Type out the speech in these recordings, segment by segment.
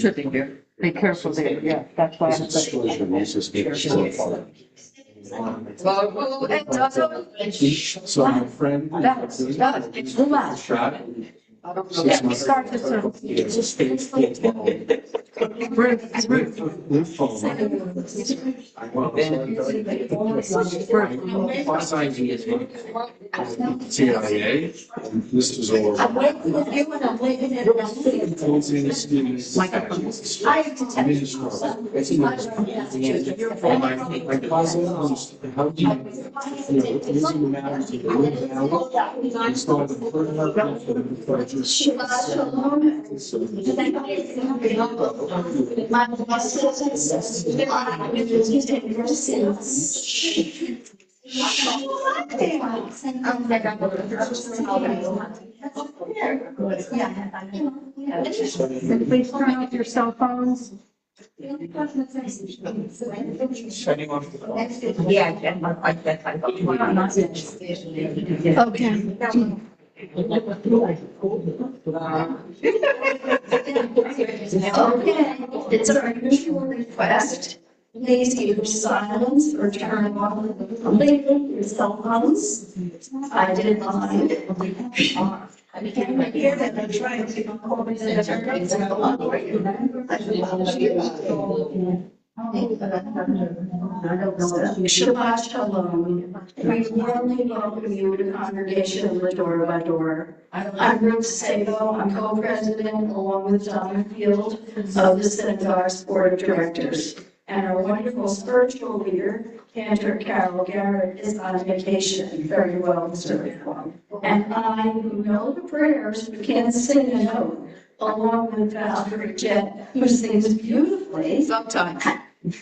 Tripping here. Be careful there, yeah, that's why I'm saying. So my friend. It's the last. Start the circle. CIA. This is all. Microphone. How do you, using the matters of the install the Please turn off your cell phones. Shutting off the phone. Okay, it's our usual request. Please keep silence or turn off completely your cell phones. I did mine. I became here that I'm trying to call me the attorneys and go on where you Shabbat Shalom. We warmly welcome you to Congregation L'Dor Va-Dor. I'm Ruth Sabo. I'm co-president along with Donna Field of the synagogue's board of directors. And our wonderful spiritual leader, Cantor Carol Garrett, is on vacation, very well deserved one. And I, who know the prayers but can't sing a note, along with Valerie, Jett, who sings beautifully. Sometimes.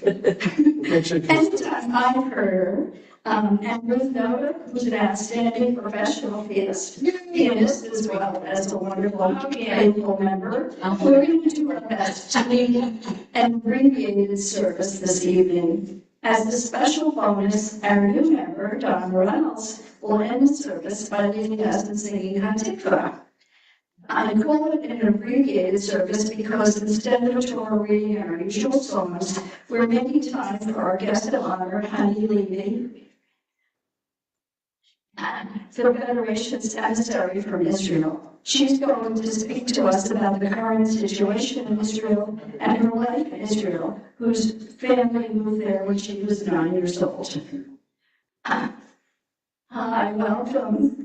Anytime I've heard her, and Ruth Nodiff, who's an outstanding professional pianist as well as a wonderful capable member. We're going to do our best to lead an abbreviated service this evening. As a special bonus, our new member, Don Reynolds, will end the service by leading us in singing Hatikvah. I call it an abbreviated service because instead of Torah reading our usual songs, we're making time for our guest of honor, Levy, the Federation's emissary from Israel. She's going to speak to us about the current situation in Israel and her life in Israel, whose family moved there when she was 9 years old. Hi, welcome.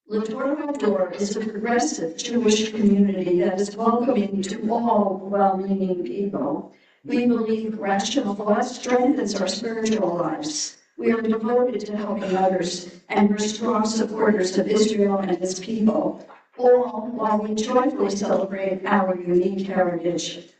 L'Dor Va-Dor is a progressive Jewish community that is welcoming to all well-meaning people. We believe rational thought strengthens our spiritual lives. We are devoted to helping others, and we're strong supporters of Israel and its people, all while we joyfully celebrate our unique heritage.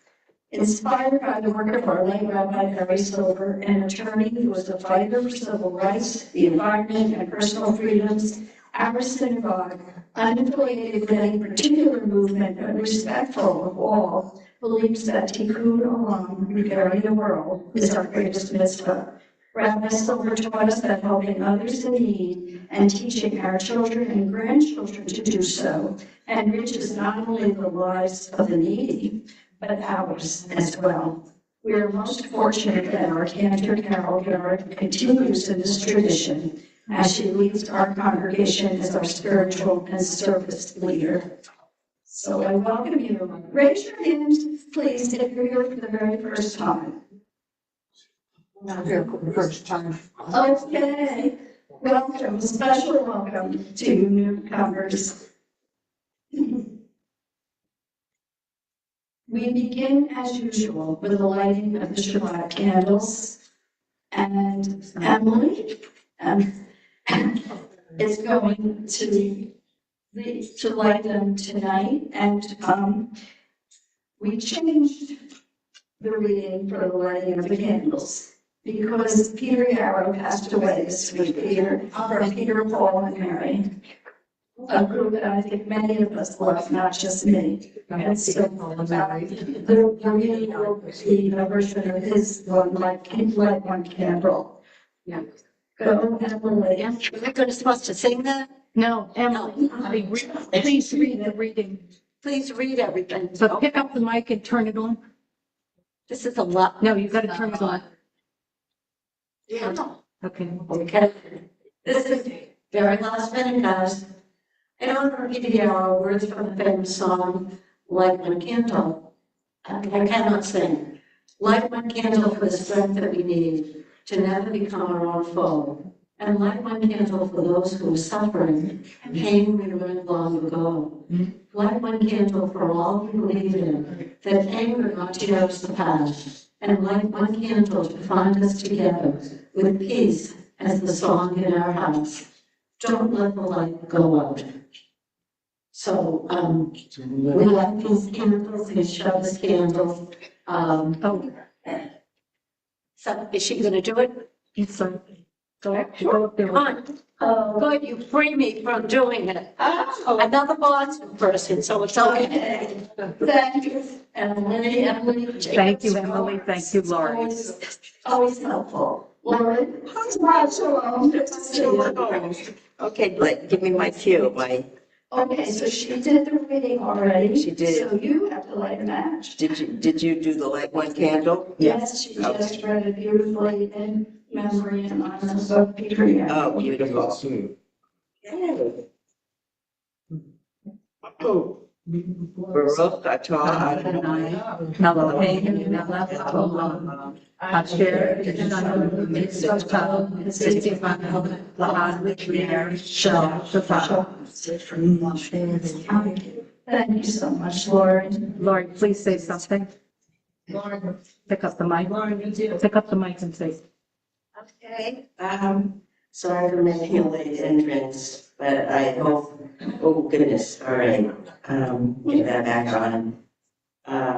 Inspired by the work of our late Rabbi Harry Silver, an attorney who was a fighter for civil rights, the environment, and personal freedoms, our synagogue, unaffiliated with any particular movement but respectful of all, believes that Tikkun Olam, repairing the world, is our greatest mitzvah. Rabbi Silver taught us that helping others in need and teaching our children and grandchildren to do so enriches not only the lives of the needy, but ours as well. We are most fortunate that our Cantor Carol Garrett continues in this tradition as she leads our congregation as our spiritual and service leader. So I welcome you. Raise your hand, please, if you're here for the very first time. Not here for the first time. Okay, welcome, special welcome to newcomers. We begin as usual with the lighting of the Shabbat candles, and Emily is going to light them tonight, and we changed the reading for the lighting of the candles because Peter Yarrow passed away this week. Peter, Paul, and Mary. A group that I think many of us love, not just me. And so the reading will be a version of his one, like one candle. Yeah. Go, Emily. We're supposed to sing that? No, Emily, please read the reading. Please read everything. So pick up the mic and turn it on. This is a lot. No, you got to turn it on. Yeah. Okay. Okay. This is very last minute, guys. In order to give you our words from the famous song, Light My Candle. I cannot sing. Light my candle for the strength that we need to never become our own foe. And light my candle for those who are suffering, pain we learned long ago. Light my candle for all who believe in, that anger not tears the past. And light my candle to find us together with peace as the song in our house. Don't let the light go out. So, we light these candles, these Shabbos candles. So is she gonna do it? So go up there. Come on. Good, you free me from doing it. Another Boston person, so it's okay. Thank you, Emily. Thank you, Emily. Thank you, Laurie. Always helpful. Lauren, shalom. Good to see you. Okay, give me my cue, Okay, so she did the reading already. She did. So you have to light a match. did you do the light one candle? Yes, she just read it beautifully in memory and honor of Peter. Oh, beautiful. Yay. Oh. Baruch atah Adonai, Eloheinu melech haolam, asher ishanu mitzvotav v'tzivanu l'ad l'kner shel Shabbat. Thank you so much, Lauren. Laurie, please say something. Pick up the mic. Pick up the mic and say. Okay, sorry for making a late entrance, but I hope, oh goodness, all right, get that back on. I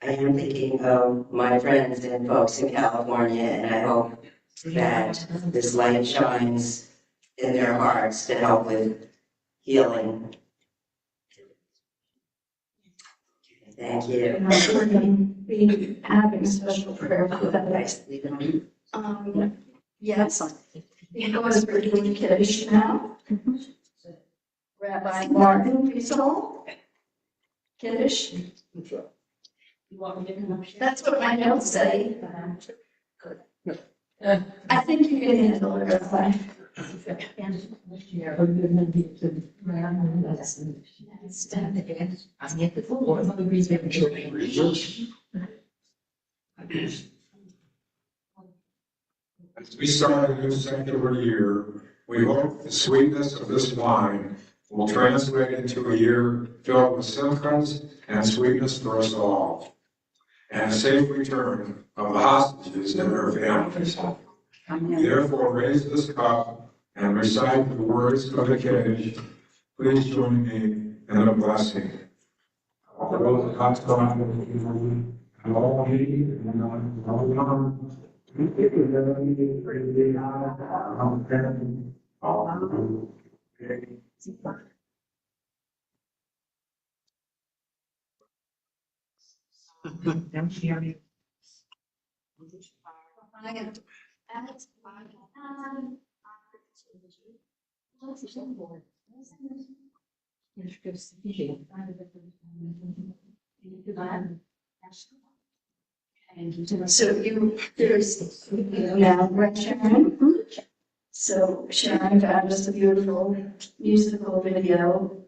am thinking of my friends and folks in California, and I hope that this light shines in their hearts to help with healing. Thank you. And we're going to be having a special prayer for that. Nice, leave it on. Yes, because we're doing Kiddush now. Rabbi Martin Rizal. Kiddush. That's what my notes say. I think you can handle it, Rabbi. As we start a new secular year, we hope the sweetness of this wine will translate into a year filled with simchas and sweetness for us all, and a safe return of the hostages and their families. We therefore raise this cup and recite the words of the Kiddush. Please join me in the blessing. All God's God, and all he, and all So there's now Red Sharon. So Sharon found us a beautiful musical video.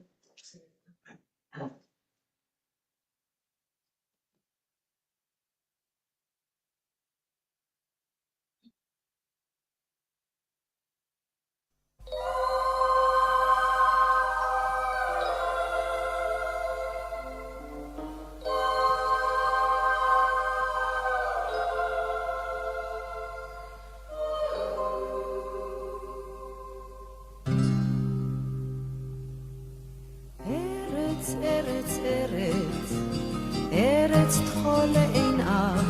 ארץ תכול עיניו,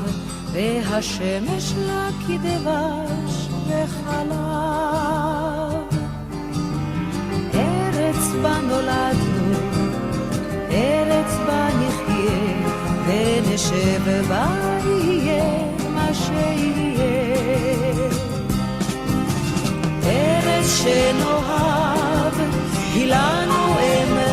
והשמש לה כדבש וחלב. ארץ בה נולדנו, ארץ בה נחיה, ונשב בה יהיה מה שיהיה. ארץ שנאהב, היא לנו אם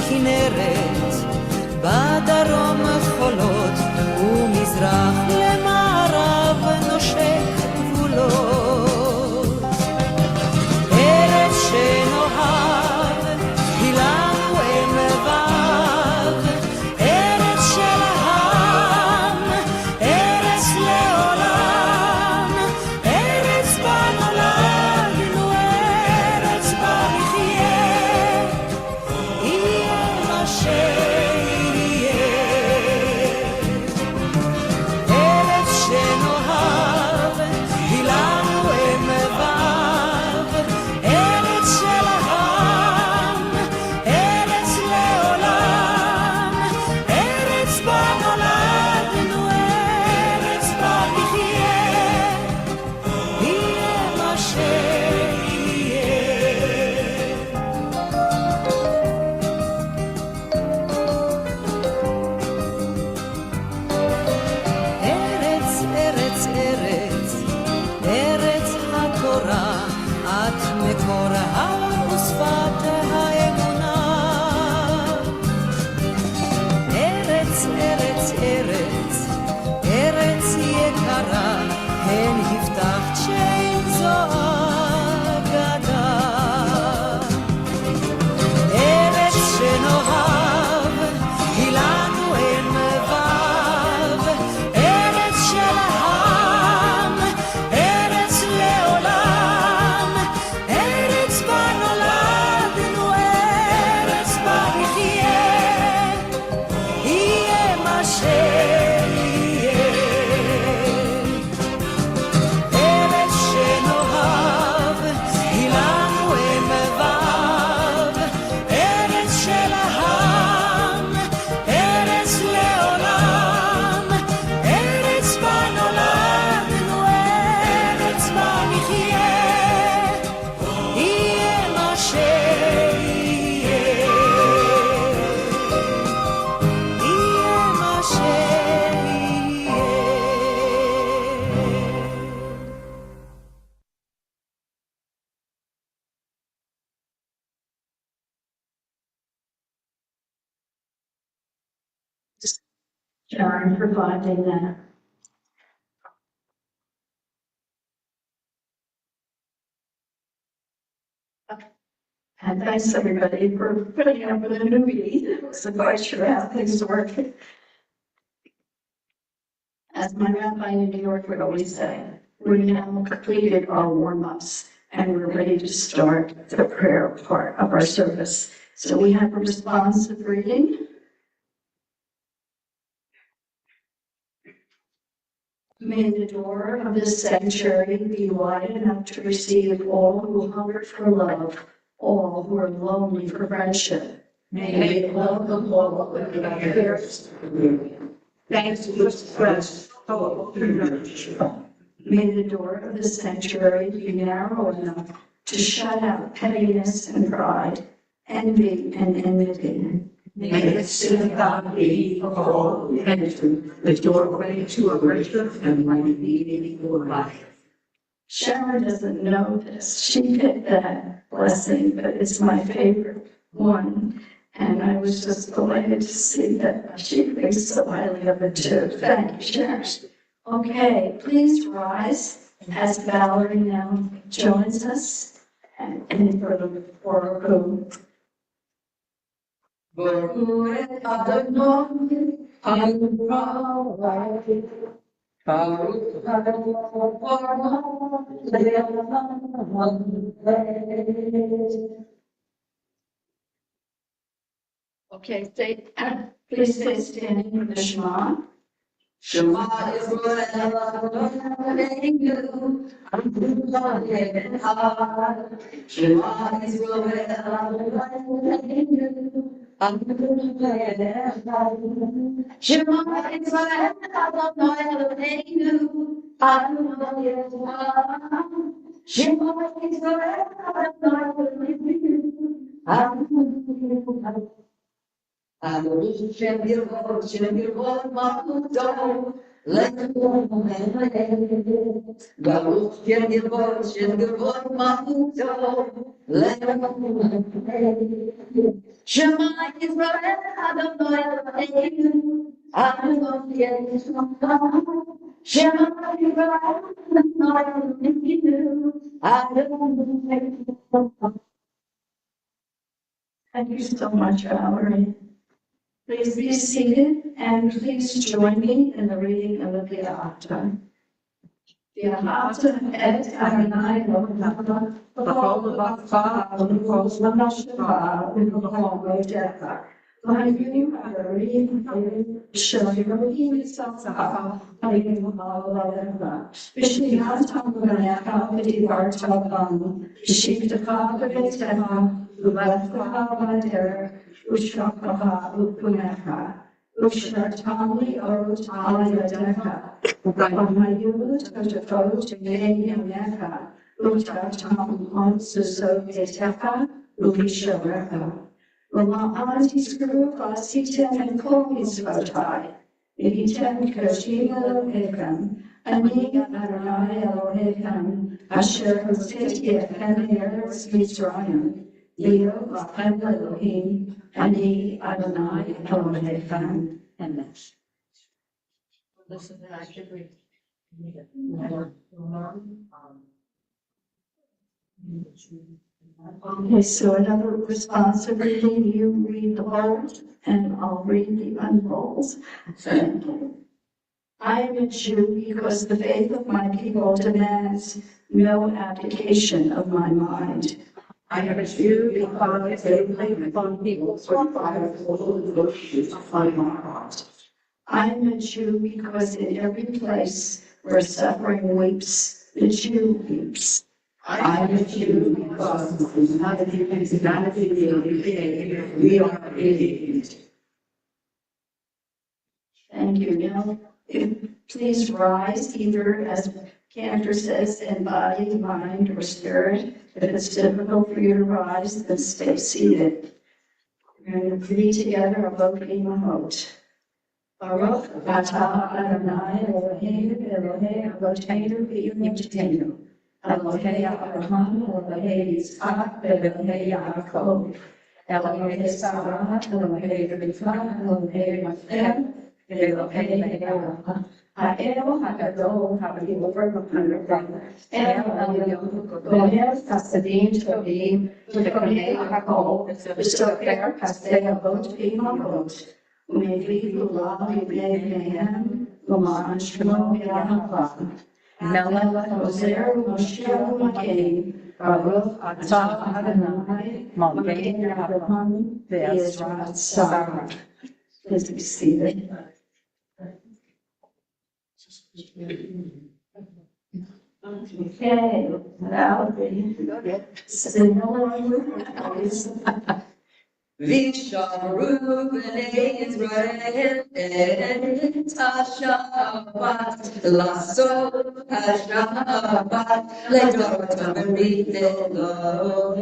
כנרת, בדרום חולות ומזרח למערב נושק גבולות. ארץ שנאהב היא לנו אם לבב, ארץ של העם, ארץ לעולם, ארץ בה נולדנו, ארץ בה נחיה, יהיה מה שיהיה. ארץ שנאהב היא לנו אם לבב, ארץ של העם, ארץ לעולם, ארץ בה נולדנו, ארץ בה נחיה, יהיה מה שיהיה. ארץ, ארץ, ארץ, ארץ התורה, את מקורה ושפת האמונה. ארץ, ארץ, ארץ, ארץ יקרה, הן הבטחת שאין זו אגדה. ארץ שנאהב היא לנו אין מבב, ארץ של העם, ארץ לעולם, ארץ בה נולדנו, ארץ בה נחיה, יהיה מה שיהיה. ארץ שנאהב היא לנו אין מבב, ארץ של העם, ארץ לעולם, ארץ בה נולדנו, ארץ בה נחיה, יהיה מה שיהיה, יהיה מה שיהיה. Sharon, for finding that. And thanks everybody for putting up with a newbie. So quite sure how things work. As my rabbi in New York would always say, we now completed our warm-ups and we're ready to start the prayer part of our service. So we have a responsive reading. May the door of this sanctuary be wide enough to receive all who hunger for love, all who are lonely for friendship. May the love of all with the prayers. Thanks to this Christ. May the door of this sanctuary be narrow enough to shut out pettiness and pride, envy and enmity. May the synagogue be of all religion, the doorway to a richer and more meaningful life. Sharon doesn't know this. She picked that blessing, but it's my favorite one. And I was just delighted to see that she thinks so highly of it too. Thank you, Sharon. Okay, please rise as Valerie now joins us and for the oracle. Okay, please stay standing for the Shema. Shema Israel, Eloheinu, Adonai Echad. Shema Israel, Eloheinu, Adonai Echad. Shema Israel, Adonai Eloheinu, Adonai Echad. Shema Israel, Adonai Eloheinu, Adonai Echad. Shem Yirvot Malchuto, Shema Israel, Adonai Eloheinu, Adonai Eloheinu. Shema Israel, Adonai Eloheinu, Adonai Eloheinu. Thank you so much, Valerie. Please be seated and please join me in the reading of the Beata. Beata et Adonai Eloheinu, b'chol levacha u'b'chol nafshecha u'b'chol modecha. V'hayu ha'arim shel Elohim yitzchaka hayu ha'olecha. V'shniyatam b'necha v'dibarta b'anu. V'shivtecha b'beitecha u'b'etcha b'derech u'shakacha u'punecha. Ushatami ot alayadecha. V'hayu t'otafot ye'yemecha. Utatam onsusotetecha u'visharecha. V'ma'at yizkru v'asitem et kol mitzvotai. V'hitem kashim Elohechem. Ani Adonai Elohechem. Asher hoseti etchem eretz Mitzrayim. Leo v'chem Elohim. Ani Adonai Elohechem. Amen. Listen, I should read. Okay, so another responsibility, you read the bold and I'll read the unbold. Thank you. I am a Jew because the faith of my people demands no abdication of my mind. I am a Jew because they live upon people's requirements of my heart. I am a Jew because in every place where suffering weeps, the Jew weeps. I am a Jew because humanity we are redeemed. Thank you. Now, please rise either, as Cantor says, in body, mind, or spirit. If it's difficult for you to rise, then stay seated. We're going to read together a voting Mahot. Baruch atah Adonai Eloheinu Elohei Avotenu v'Yimtenu. Elohei Abraham, Elohei Yitzchak, Elohei Yaakov. Elohei Sarah, Elohei Rivka, Elohei Rachel, Elohei Leah. Ha'el ha'gadol ha'gior ha'purah. El Elyon gohel chasadim tovim v'konei hakol v'sofer kasei avot v'imavot. U'mevli gula v'bnei bneihem v'ma'an shmo v'yahavah. Melech Hoser Moshe Magen, Baruch atah Adonai, Magen Abraham v'Ezrat Sarah. Please be seated. Okay, Valerie. Visharu b'nei Israel et ha-Shabbat laso ha-Shabbat le'dor Va-Dor.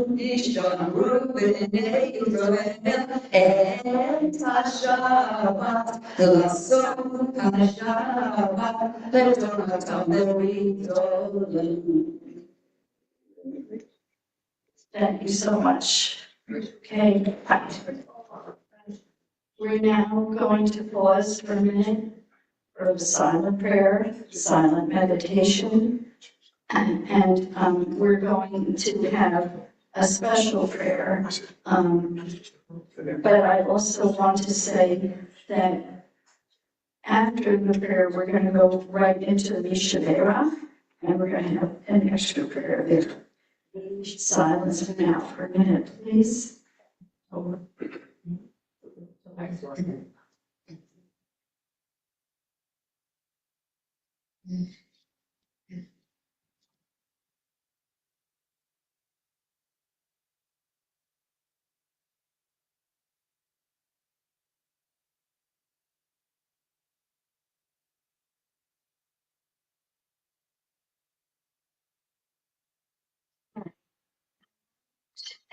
Visharu b'nei Israel et ha-Shabbat laso ha-Shabbat le'dor Va-Dor. Thank you so much. Okay, we're now going to pause for a minute for the silent prayer, silent meditation, and we're going to have a special prayer. But I also want to say that after the prayer, we're going to go right into the Mishavera, and we're going to have an extra prayer there. Silence now for a minute, please.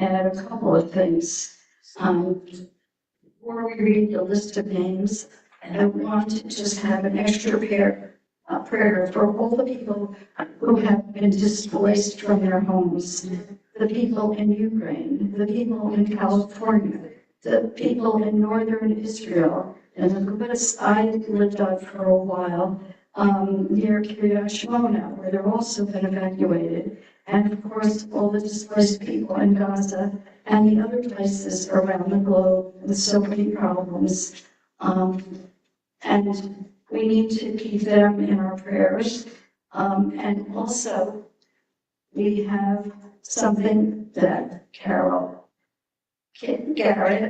And a couple of things. Before we read the list of names, And I want to just have an extra prayer for all the people who have been displaced from their homes, the people in Ukraine, the people in California, the people in northern Israel, and the Kibbutz I lived on for a while, near Kiryat Shmona, where they've also been evacuated, and of course, all the displaced people in Gaza and the other places around the globe with so many problems. And we need to keep them in our prayers. And also, we have something that Garrett,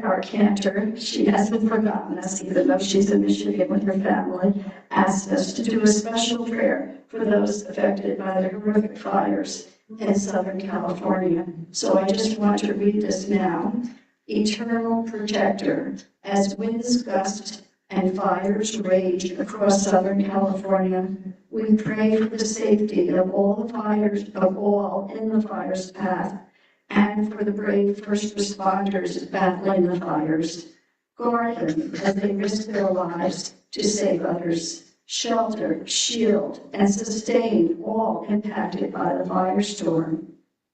our cantor, she hasn't forgotten us, even though she's in Michigan with her family, asked us to do a special prayer for those affected by the horrific fires in Southern California. So I just want to read this now. Eternal protector, as winds gust and fires rage across Southern California, we pray for the safety of all in the fire's path, and for the brave first responders battling the fires. Guard them as they risk their lives to save others. Shelter, shield, and sustain all impacted by the firestorm.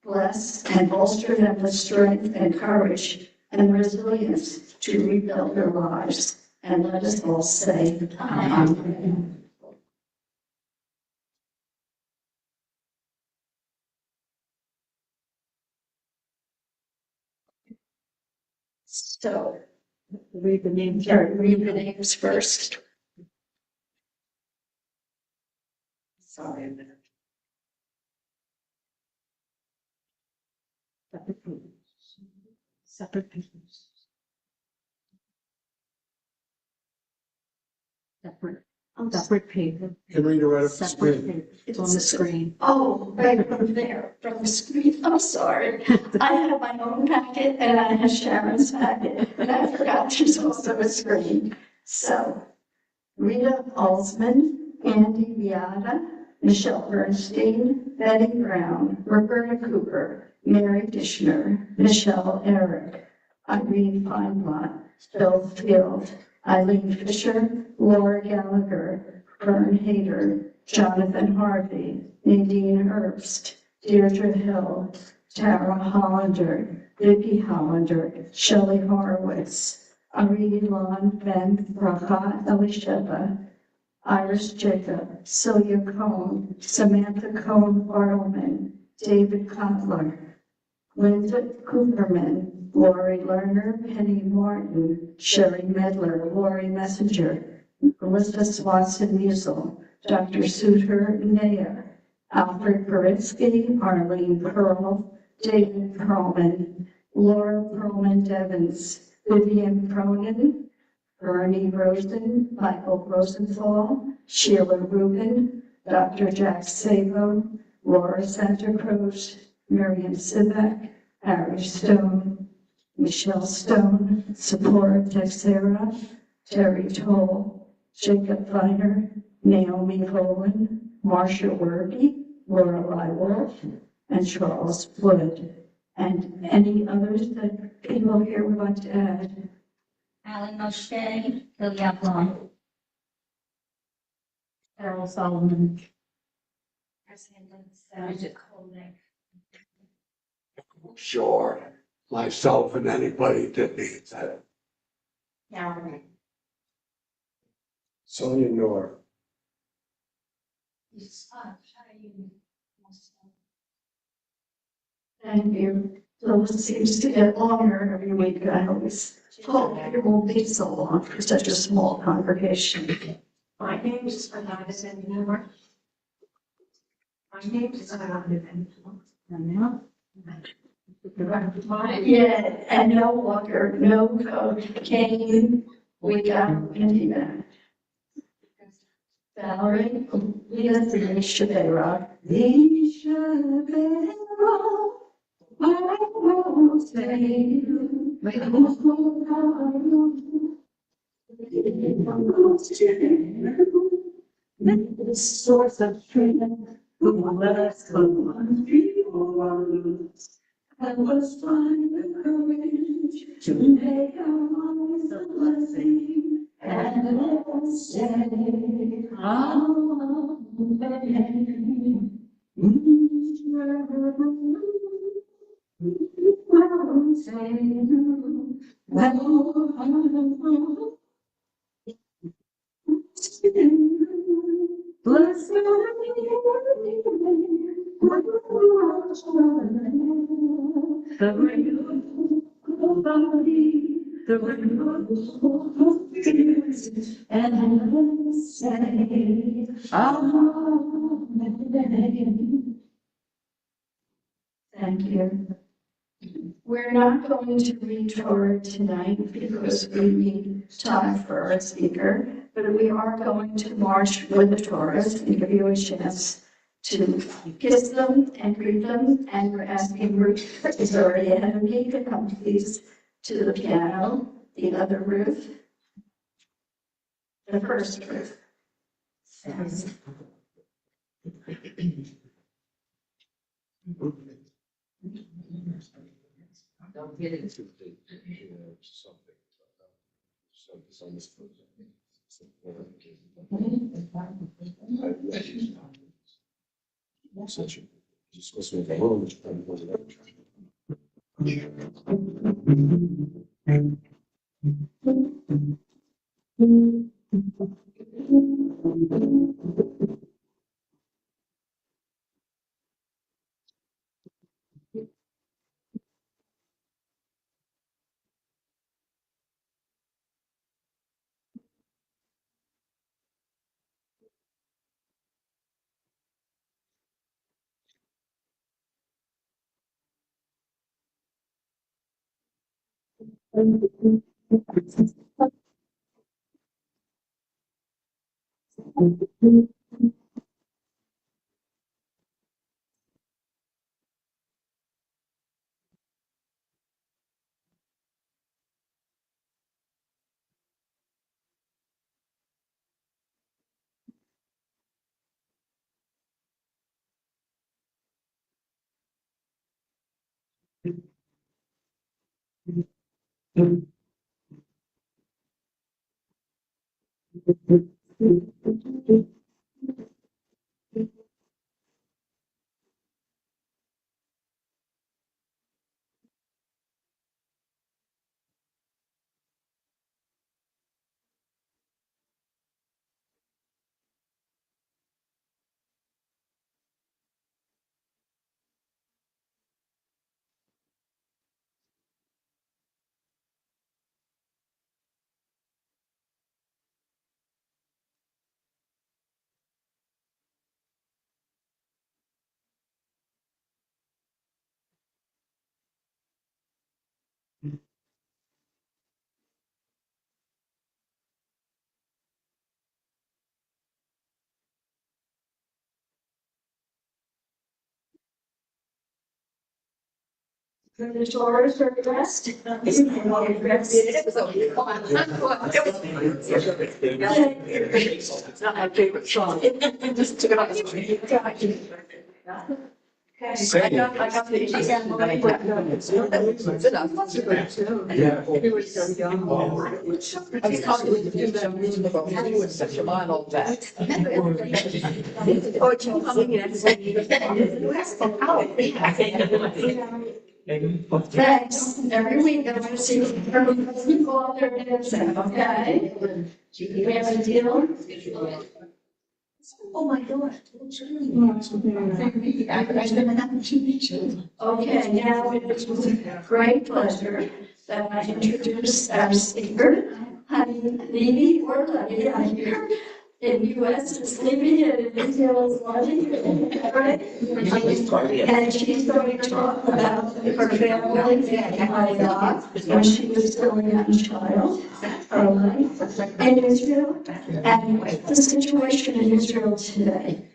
Bless and bolster them with strength and courage and resilience to rebuild their lives. And let us all say, Amen. So, read the names first. Sorry a minute. Separate pages. Separate paper. You can read it right off the Separate screen. paper. It's on the screen. Oh, right from there, from the screen. I'm sorry. I have my own packet and I have Sharon's packet, and I forgot there's also a screen. So, Rita Alsman, Andy Viada, Michelle Bernstein, Betty Brown, Roberta Cooper, Mary Dishner, Michelle Eric, Irene Feinblatt, Phil Field, Eileen Fisher, Laura Gallagher, Vern Hayter, Jonathan Harvey, Nadine Herbst, Deirdre Hill, Tara Hollander, Vicki Hollander, Shelley Horowitz, Ari Lon Ben Bracha Elisheva, Iris Jacob, Celia Cohn, Samantha Cohn Bartleman, David Kotler, Linda Cooperman, Lori Lerner, Penny Martin, Sherry Medler, Lori Messenger, Melissa Swanson Musil, Dr. Suter Naya, Alfred Beritsky, Arlene Pearl, David Perlman, Laura Perlman Devens, Vivian Cronin, Bernie Rosen, Michael Rosenthal, Sheila Rubin, Dr. Jack Sabo, Laura Santa Cruz, Miriam Sivak, Harry Stone, Michelle Stone, Sephora Texera, Terry Toll, Jacob Viner, Naomi Volan, Marcia Werby, Lorelei Wolf, and Charles Wood. And any others that people here would like to add? Alan Moshe, Ilya Blum. Carol Solomon. Sure, myself and anybody that needs it. Carol. Sonia Nor. Thank you. So it seems to get longer every week. I always hope it won't be so long for such a small congregation. My name is Ananda Sandhya. My name is Ananda Sandhya. Yeah, and no water, no cocaine. We got Indiana. Valerie, lead us in Shabbat. I will say, the source of strength, who let us come on before us. I was find the courage to make our lives a blessing and Thank you. We're not going to read Torah tonight because we need time for our speaker, but we are going to march with the Torahs and give you a chance to kiss them and greet them. And we're asking Ruth, is already ahead of me, to come please to the piano, the other Ruth, the first Ruth. Yes. Don't get it. The Torahs are dressed. It's not my favorite song. Just took it off. Okay, I got the family, but it's enough. We were so young. I was talking to them, he was such a model that. Oh, you coming in? Thanks. Every week I'm gonna see people out there dancing, okay? We have a deal? Oh, my God. Okay, now it is with great pleasure that I introduce our speaker, Levy or Levy, I hear. In US, it's Levy, and in Israel, it's Levy, right? And she's going to talk about her family and God when she was still a young child, her life in Israel, and the situation in Israel today.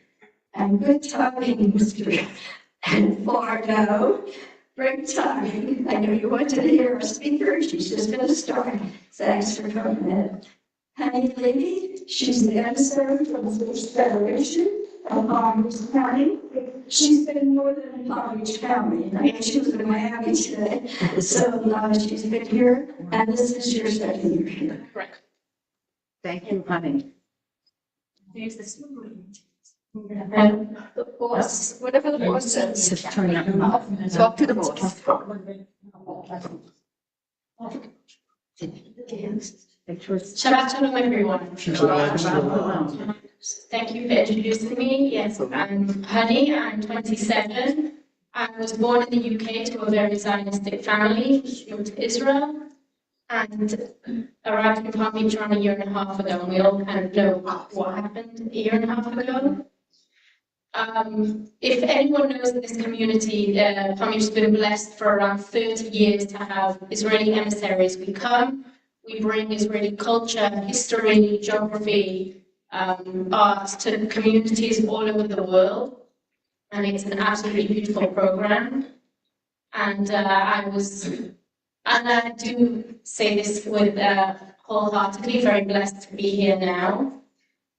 And good timing, Mr. and Fargo. Great timing. I know you wanted to hear our speaker. She's just going to start. Thanks for coming in. Honey Levy, she's the emissary from the Jewish Federation of Palm Beach County. She's been more than in Palm Beach County. I know she was in Miami today. So she's been here, and this is your second year here. Thank you, honey. There's this. The boss, whatever the boss says. Talk to the boss. Shabbat Shalom, everyone. Thank you for introducing me. Yes, I'm Honey. I'm 27. I was born in the UK to a very Zionistic family, moved to Israel, and arrived in Palm Beach around a year and a half ago. And we all kind of know what happened a year and a half ago. If anyone knows in this community, Palm Beach has been blessed for around 30 years to have Israeli emissaries. We come, we bring Israeli culture, history, geography, art to communities all over the world. And it's an absolutely beautiful program. And I do say this with wholeheartedly, very blessed to be here now.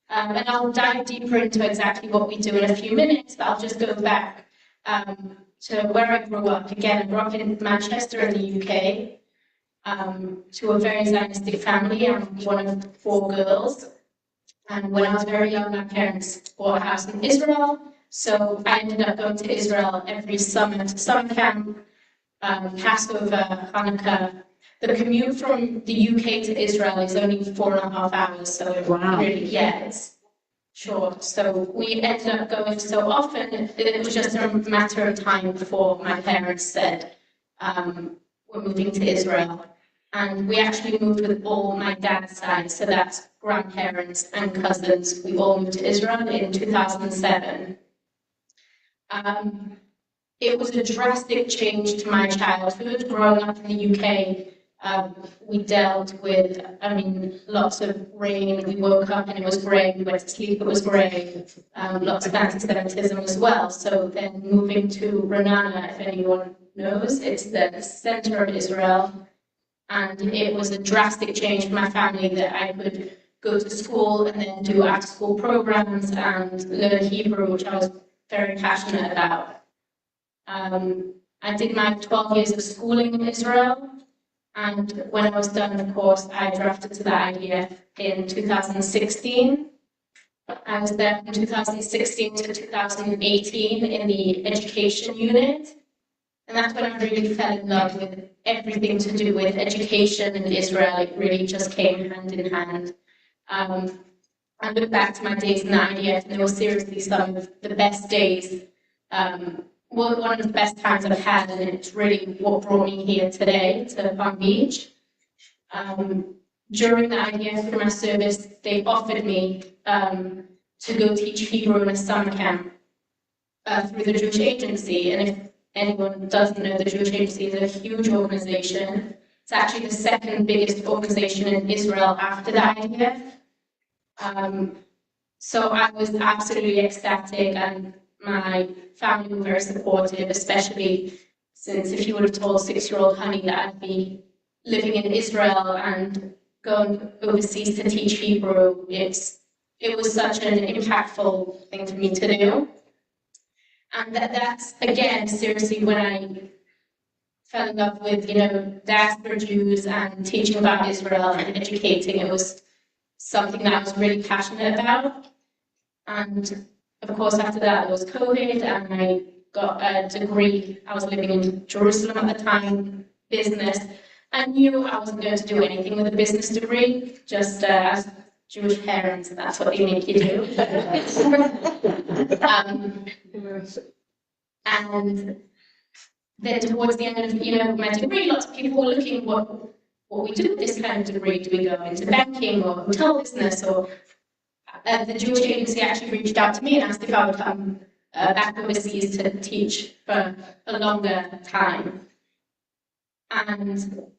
And I'll dive deeper into exactly what we do in a few minutes, but I'll just go back to where I grew up. Again, I grew up in Manchester in the UK, to a very Zionistic family. I'm one of 4 girls. And when I was very young, my parents bought a house in Israel. So I ended up going to Israel every summer to summer camp, Passover, Hanukkah. The commute from the UK to Israel is only 4.5 hours, so really, it's short. So we ended up going so often, it was just a matter of time before my parents said, we're moving to Israel. And we actually moved with all my dad's side, so that's grandparents and cousins. We all moved to Israel in 2007. It was a drastic change to my childhood. Growing up in the UK, we dealt with, lots of rain. We woke up and it was grey. We went to sleep, it was grey. Lots of anti-Semitism as well. So then moving to Ra'anana, if anyone knows, it's the center of Israel. And it was a drastic change for my family that I could go to school and then do after-school programs and learn Hebrew, which I was very passionate about. I did my 12 years of schooling in Israel. And when I was done the course, I drafted to the IDF in 2016. I was there from 2016 to 2018 in the education unit. And that's when I really fell in love with everything to do with education in Israel. It really just came hand in hand. I look back to my days in the IDF, and they were seriously some of the best days. One of the best times I've had, and it's really what brought me here today to Palm Beach. During the IDF, through my service, they offered me to go teach Hebrew in a summer camp through the Jewish Agency. And if anyone doesn't know, the Jewish Agency is a huge organization. It's actually the second biggest organization in Israel after the IDF. So I was absolutely ecstatic, and my family were very supportive, especially since if you would have told 6-year-old Honey that I'd be living in Israel and going overseas to teach Hebrew, it was such an impactful thing for me to do. And that's, again, seriously, when I fell in love with, diaspora Jews and teaching about Israel and educating, it was something that I was really passionate about. And of course, after that, there was COVID, and I got a degree. I was living in Jerusalem at the time, business. I knew I wasn't going to do anything with a business degree, just as Jewish parents, that's what they make you do. And then towards the end of my degree, lots of people were looking what we do with this kind of degree. Do we go into banking or hotel business? Or the Jewish Agency actually reached out to me and asked if I would come back overseas to teach for a longer time. And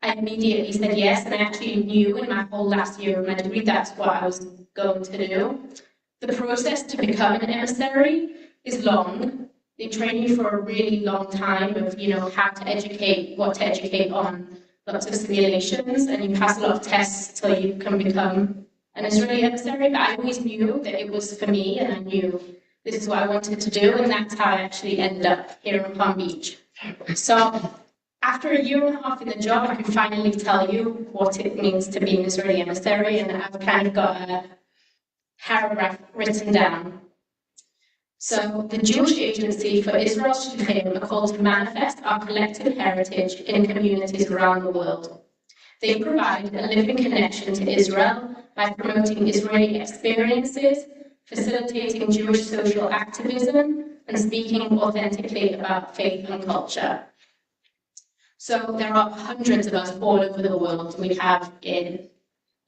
I immediately said yes, and I actually knew in my whole last year of my degree that's what I was going to do. The process to become an emissary is long. They train you for a really long time of, how to educate, what to educate on, lots of simulations, and you pass a lot of tests till you can become an Israeli emissary. But I always knew that it was for me, and I knew this is what I wanted to do, and that's how I actually ended up here in Palm Beach. So after a year and a half in the job, I can finally tell you what it means to be an Israeli emissary, and I've kind of got a paragraph written down. So the Jewish Agency for Israel's Shluchim are called to manifest our collective heritage in communities around the world. They provide a living connection to Israel by promoting Israeli experiences, facilitating Jewish social activism, and speaking authentically about faith and culture. So there are hundreds of us all over the world. We have in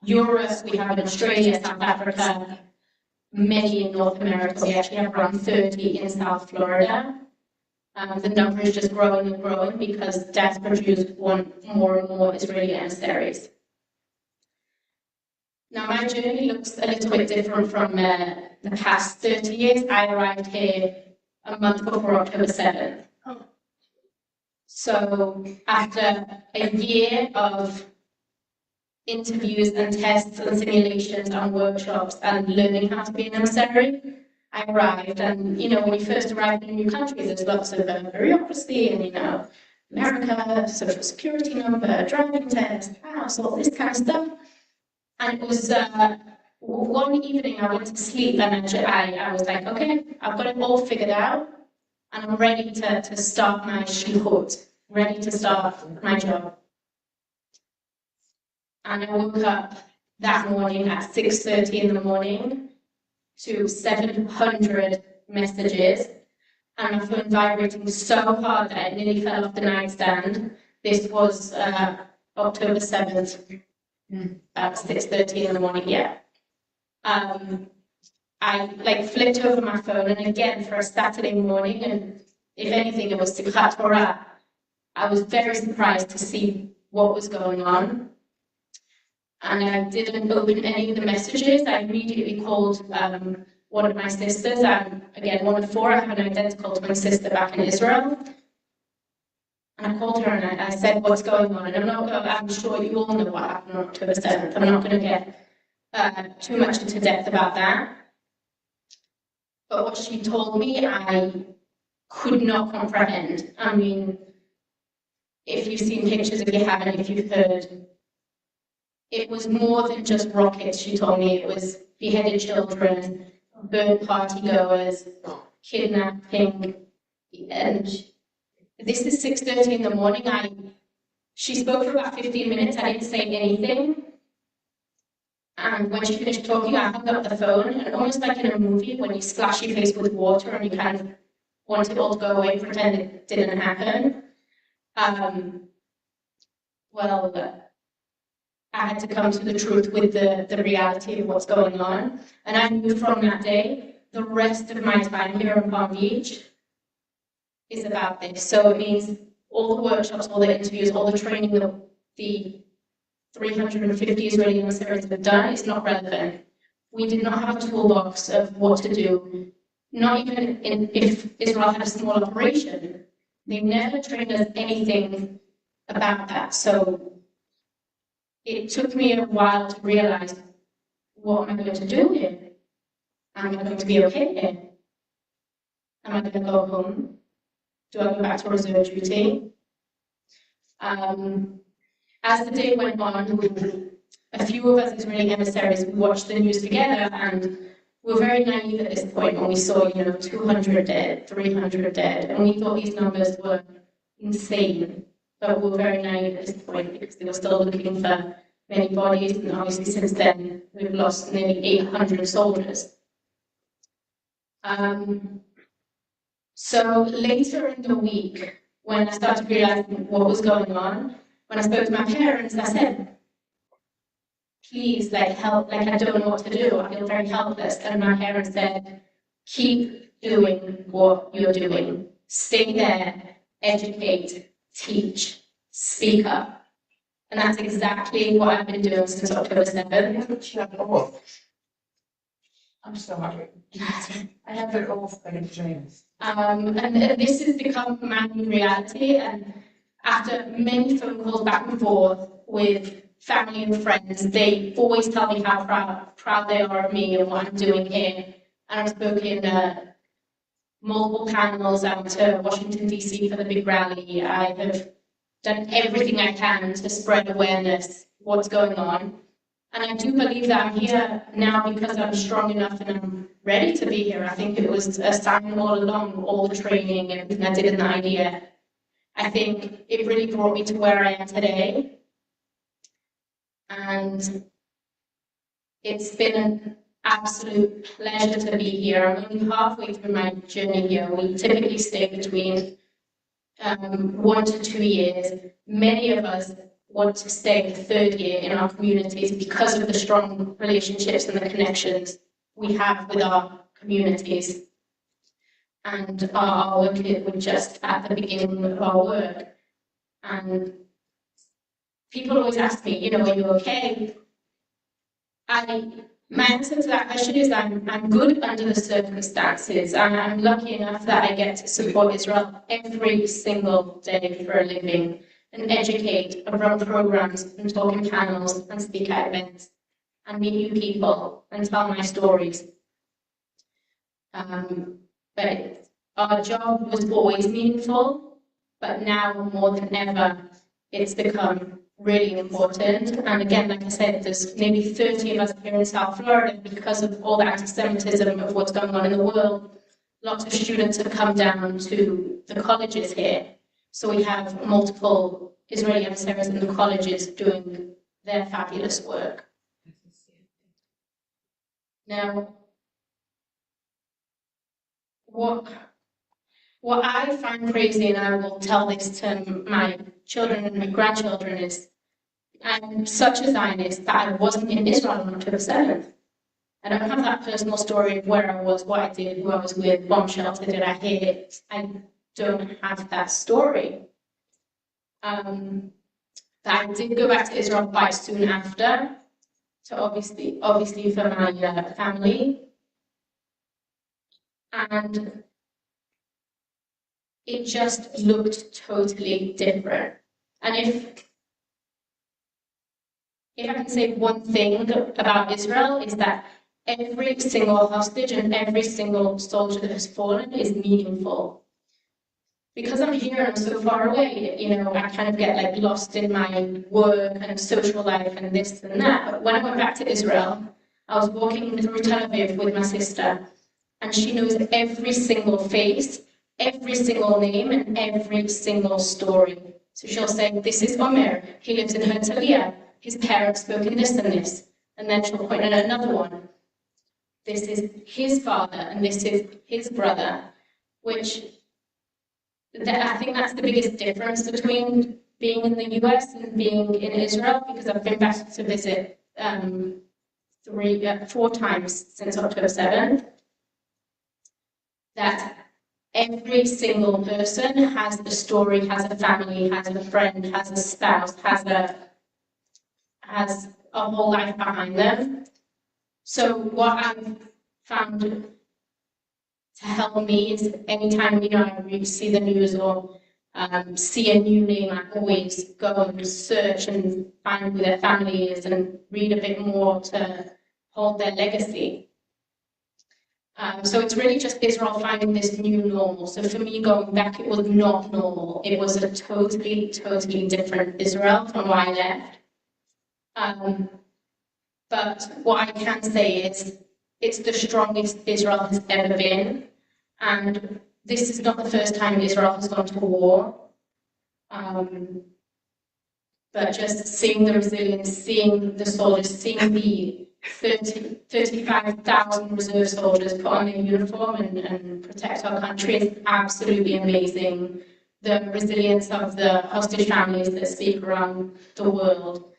Europe, we have in Australia, South Africa, many in North America. We actually have around 30 in South Florida. The number is just growing and growing because desperate Jews want more and more Israeli emissaries. Now, my journey looks a little bit different from the past 30 years. I arrived here a month before October 7th. So after a year of interviews and tests and simulations and workshops and learning how to be an emissary, I arrived, and when you first arrive in a new country, there's lots of bureaucracy and America, social security number, driving test, house, all this kind of stuff. And it was one evening I went to sleep and I was like, okay, I've got it all figured out, and I'm ready to start my shlichut, ready to start my job. And I woke up that morning at 6:30 in the morning to 700 messages, and my phone vibrating so hard that it nearly fell off the nightstand. This was October 7th at 6:30 in the morning, yeah. I flipped over my phone, and again, for a Saturday morning, and if anything, it was Simchat Torah, I was very surprised to see what was going on. And I didn't open any of the messages. I immediately called one of my sisters. I'm, again, one of four. I have an identical twin sister back in Israel. And I called her and I said, what's going on? And I'm sure you all know what happened on October 7th. I'm not going to get too much into depth about that. But what she told me, I could not comprehend. I mean, if you've seen pictures, if you haven't, if you've heard, it was more than just rockets, she told me. It was beheaded children, burnt party goers, kidnapping. And this is 6:30 in the morning. She spoke for about 15 minutes. I didn't say anything. And when she finished talking, I hung up the phone. And almost like in a movie, when you splash your face with water and you kind of want it all to go away and pretend it didn't happen. I had to come to the truth with the reality of what's going on. And I knew from that day, the rest of my time here in Palm Beach is about this. So it means all the workshops, all the interviews, all the training that the 350 Israeli emissaries have done is not relevant. We did not have a toolbox of what to do. Not even if Israel had a small operation. They never trained us anything about that. So it took me a while to realize, what am I going to do here? Am I going to be okay here? Am I going to go home? Do I go back to reserve duty? As the day went on, a few of us Israeli emissaries, we watched the news together, and we were very naive at this point when we saw, 200 dead, 300 dead, and we thought these numbers were insane. But we were very naive at this point because they were still looking for many bodies, and obviously since then we've lost nearly 800 soldiers. So later in the week, when I started realizing what was going on, when I spoke to my parents, I said, please, help, I don't know what to do, I feel very helpless. And my parents said, keep doing what you're doing. Stay there, educate, teach, speak up. And that's exactly what I've been doing since October 7th. I'm sorry. I have it all in dreams. And this has become my new reality. And after many phone calls back and forth with family and friends, they always tell me how proud they are of me and what I'm doing here. And I've spoken multiple panels. I went to Washington, D.C. for the big rally. I have done everything I can to spread awareness of what's going on. And I do believe that I'm here now because I'm strong enough and I'm ready to be here. I think it was a sign all along, all the training and everything I did in the idea. I think it really brought me to where I am today. And it's been an absolute pleasure to be here. I'm only halfway through my journey here. We typically stay between 1 to 2 years. Many of us want to stay the third year in our communities because of the strong relationships and the connections we have with our communities. And our work here, we're just at the beginning of our work. And people always ask me, you know, are you okay? My answer to that question is I'm good under the circumstances. I'm lucky enough that I get to support Israel every single day for a living and educate and run programs and talk in panels and speak at events and meet new people and tell my stories. But our job was always meaningful, but now more than ever, it's become really important. And again, like I said, there's maybe 30 of us here in South Florida because of all the anti-Semitism of what's going on in the world. Lots of students have come down to the colleges here. So we have multiple Israeli emissaries in the colleges doing their fabulous work. Now, what I find crazy, and I will tell this to my children and my grandchildren, is I'm such a Zionist that I wasn't in Israel on October 7th. I don't have that personal story of where I was, what I did, who I was with, bomb shelter, did I hit. I don't have that story. But I did go back to Israel quite soon after, so obviously for my family. And it just looked totally different. And if I can say one thing about Israel, is that every single hostage and every single soldier that has fallen is meaningful. Because I'm here and I'm so far away, you know, I kind of get like lost in my work and social life and this and that. But when I went back to Israel, I was walking through Tel Aviv with my sister, and she knows every single face, every single name, and every single story. So she'll say, this is Omer, he lives in Herzliya, his parents spoke in this and this. And then she'll point at another one. This is his father, and this is his brother, which I think that's the biggest difference between being in the US and being in Israel, because I've been back to visit 4 times since October 7th. That every single person has a story, has a family, has a friend, has a spouse, has a whole life behind them. So what I've found to help me is anytime, you know, I see the news or see a new name, I always go and search and find who their family is and read a bit more to hold their legacy. So it's really just Israel finding this new normal. So for me, going back, it was not normal. It was a totally, totally different Israel from where I left. But what I can say is it's the strongest Israel has ever been. And this is not the first time Israel has gone to war. But just seeing the resilience, seeing the soldiers, seeing the 35,000 reserve soldiers put on their uniform and protect our country is absolutely amazing. The resilience of the hostage families that speak around the world.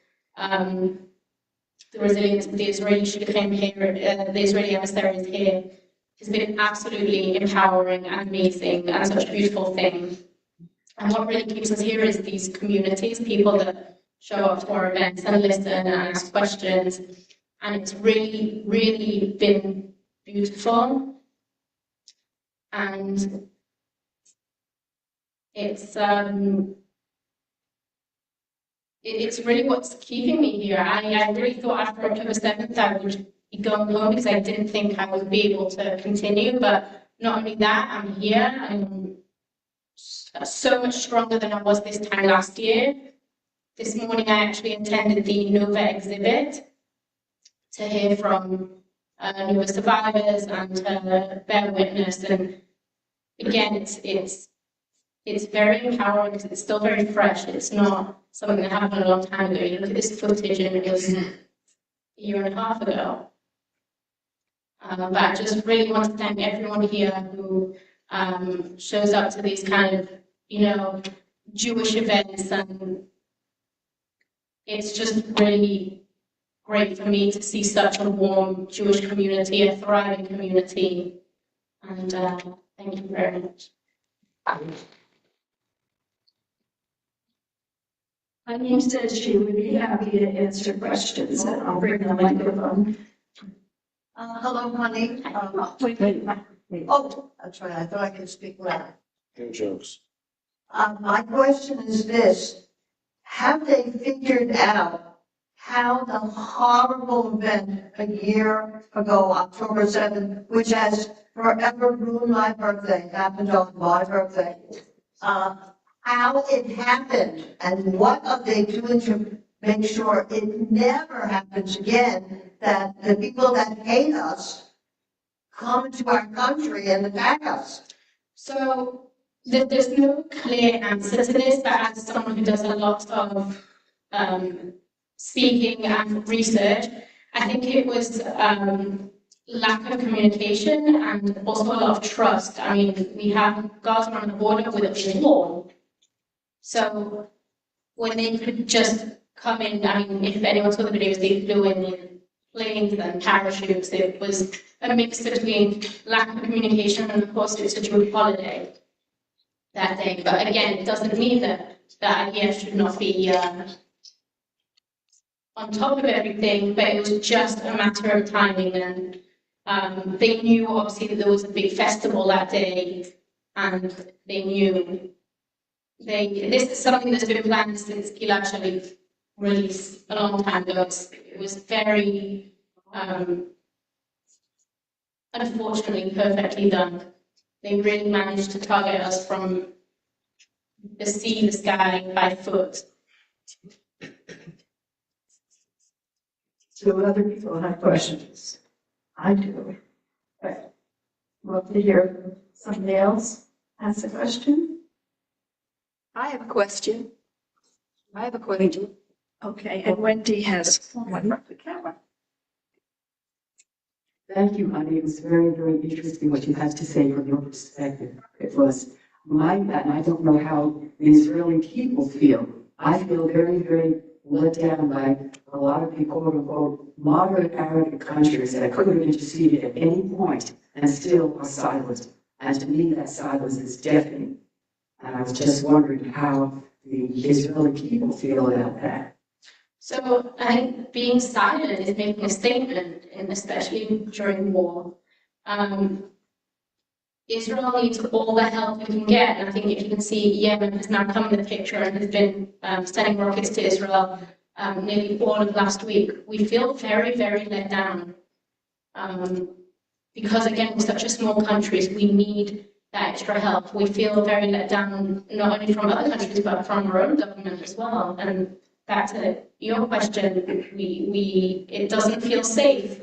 The resilience of the Israeli shidduchim here, the Israeli emissaries here, has been absolutely empowering and amazing and such a beautiful thing. And what really keeps us here is these communities, people that show up to our events and listen and ask questions. And it's really, really been beautiful. And it's really what's keeping me here. I really thought after October 7th I would be going home because I didn't think I would be able to continue. But not only that, I'm here. I'm so much stronger than I was this time last year. This morning I actually attended the Nova exhibit. to hear from newer survivors and to bear witness. And again, it's very empowering because it's still very fresh. It's not something that happened a long time ago. You look at this footage and it was a year and a half ago. But I just really want to thank everyone here who shows up to these kind of, Jewish events, and it's just really great for me to see such a warm Jewish community, a thriving community, and thank you very much. My name says she would be happy to answer questions, and I'll bring the microphone. Hello, honey. Oh, that's right. I thought I could speak loud. No jokes. My question is this: have they figured out how the horrible event a year ago, October 7th, which has forever ruined my birthday, happened on my birthday, how it happened, and what are they doing to make sure it never happens again, that the people that hate us come into our country and attack us? So there's no clear answer to this, but as someone who does a lot of speaking and research, I think it was lack of communication and also a lot of trust. I mean, we have Gaza on the border with a wall. So when they could just come in, I mean, if anyone saw the videos, they flew in planes and parachutes. It was a mix between lack of communication and, of course, it's a Jewish holiday that day. But again, it doesn't mean that the idea should not be on top of everything, but it was just a matter of timing. And they knew, obviously, that there was a big festival that day, and they knew this is something that's been planned since Gilad Shalit release a long time ago. It was very, unfortunately, perfectly done. They really managed to target us from the sea, the sky, by foot. Do other people have questions? I do. But love to hear somebody else ask a question. I have a question. Okay, and Wendy has one from the camera. Thank you, honey. It was very, very interesting what you had to say from your perspective. It was and I don't know how the Israeli people feel. I feel very, very let down by a lot of the quote unquote moderate Arab countries that could have interceded at any point and still are silent. And to me, that silence is deafening. And I was just wondering how the Israeli people feel about that. So I think being silent is making a statement, and especially during war. Israel needs all the help we can get, and I think if you can see, Yemen has now come in the picture and has been sending rockets to Israel nearly all of last week. We feel very, very let down because, again, we're such a small country, so we need that extra help. We feel very let down, not only from other countries, but from our own government as well. And back to your question, it doesn't feel safe,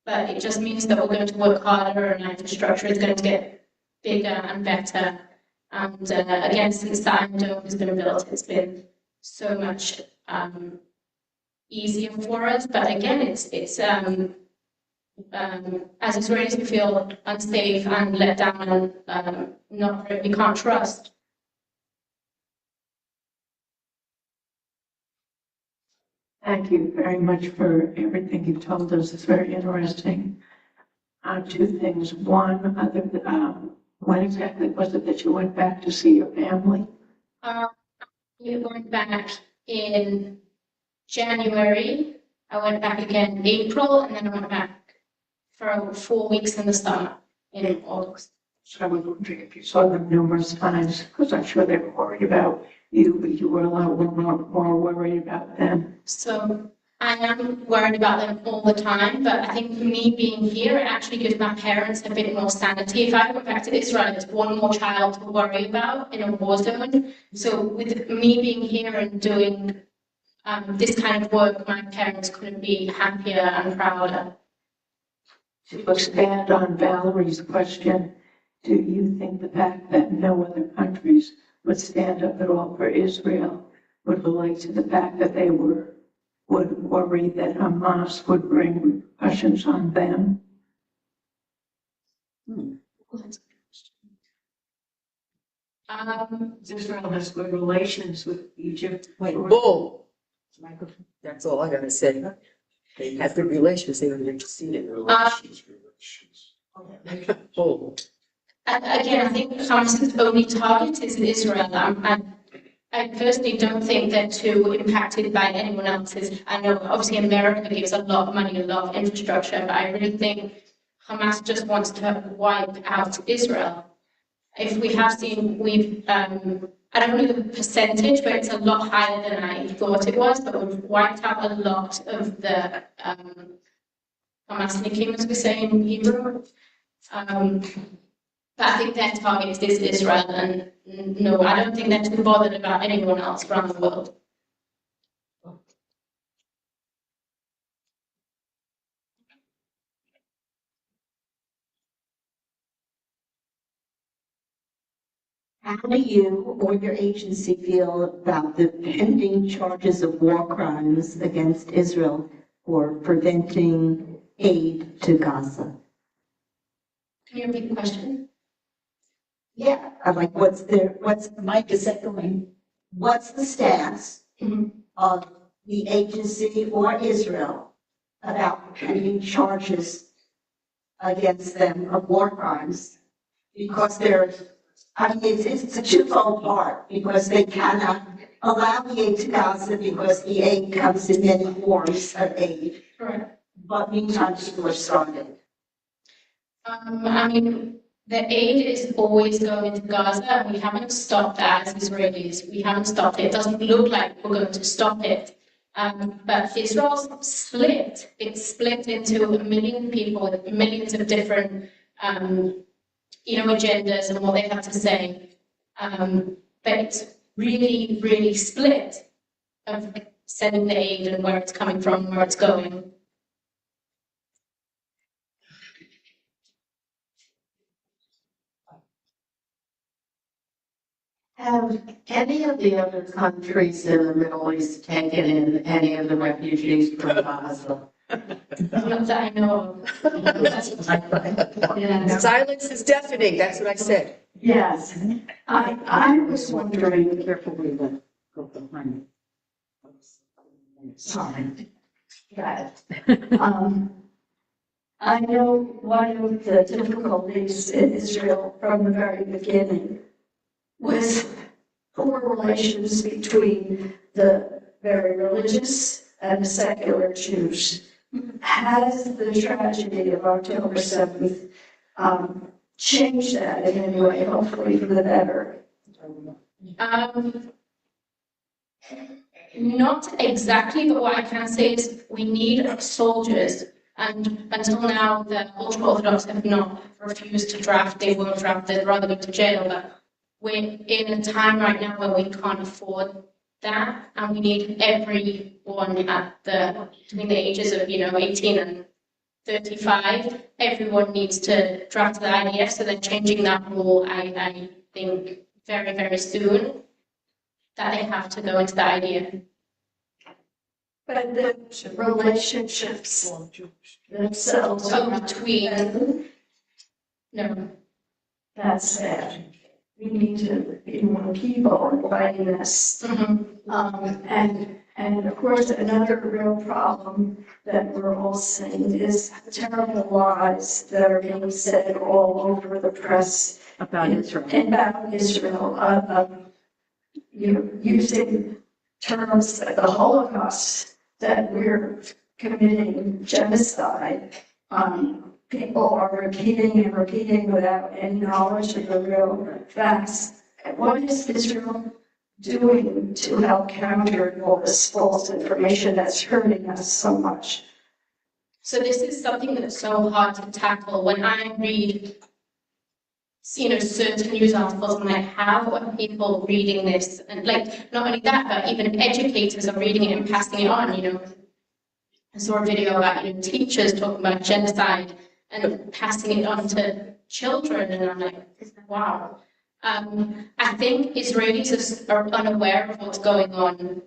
but it just means that we're going to work harder and our infrastructure is going to get bigger and better. And again, since the Iron Dome has been built, it's been so much easier for us. But again, it's as Israelis, we feel unsafe and let down and we can't trust. Thank you very much for everything you've told us. It's very interesting. Two things. One, when exactly was it that you went back to see your family? We went back in January. I went back again in April, and then I went back for 4 weeks in the summer in August. So I was wondering if you saw them numerous times, because I'm sure they were worried about you, but you were a lot more worried about them. So I am worried about them all the time, but I think for me being here, it actually gives my parents a bit more sanity. If I went back to Israel, it's one more child to worry about in a war zone. So with me being here and doing this kind of work, my parents couldn't be happier and prouder. To expand on Valerie's question, do you think the fact that no other countries would stand up at all for Israel would relate to the fact that they would worry that Hamas would bring repercussions on them? Israel has good relations with Egypt. Wait, bull. That's all I gotta say. They have good relations, they would intercede in relations. Bull. Again, I think Hamas's only target is Israel. I personally don't think they're too impacted by anyone else's. I know obviously America gives a lot of money, a lot of infrastructure, but I really think Hamas just wants to wipe out Israel. If we have seen, I don't know the percentage, but it's a lot higher than I thought it was, but we've wiped out a lot of the Hamasnikim, as we say in Hebrew. But I think their target is Israel, and no, I don't think they're too bothered about anyone else around the world. How do you or your agency feel about the pending charges of war crimes against Israel for preventing aid to Gaza? Can you repeat the question? Yeah, like what's Mike is echoing? What's the stance of the agency or Israel about pending charges against them of war crimes? Because it's a twofold part, because they cannot allow the aid to Gaza because the aid comes in many forms of aid. Correct. But meantime, people are starving. I mean, the aid is always going to Gaza, and we haven't stopped that as Israelis. We haven't stopped it. It doesn't look like we're going to stop it. But Israel's split. It's split into a million people, millions of different agendas and what they have to say. But it's really, really split of sending the aid and where it's coming from, where it's going. Have any of the other countries in the Middle East taken in any of the refugees from Gaza? Not that I know of. Yeah. Silence is deafening, that's what I said. Yes, I was wondering, carefully, go behind. Sorry. Got it. I know one of the difficulties in Israel from the very beginning was poor relations between the very religious and the secular Jews. Has the tragedy of October 7th changed that in any way, hopefully for the better? Not exactly, but what I can say is we need soldiers. And until now, the ultra-Orthodox have not refused to draft. They won't draft, they'd rather go to jail. But we're in a time right now where we can't afford that, and we need everyone between the ages of 18 and 35. Everyone needs to draft the IDF, so they're changing that rule. I think very, very soon that they have to go into the IDF. But the relationships themselves between, no, that's sad. We need to be more people in fighting this. And of course, another real problem that we're all seeing is terrible lies that are being said all over the press About Israel. About Israel, using terms like the Holocaust, that we're committing genocide. People are repeating and repeating without any knowledge of the real facts. What is Israel doing to help counter all this false information that's hurting us so much? So this is something that's so hard to tackle. When I read certain news articles. I'm like, how are people reading this? And like, not only that, but even educators are reading it and passing it on. I saw a video about teachers talking about genocide and passing it on to children, and I'm like, wow. I think Israelis are unaware of what's going on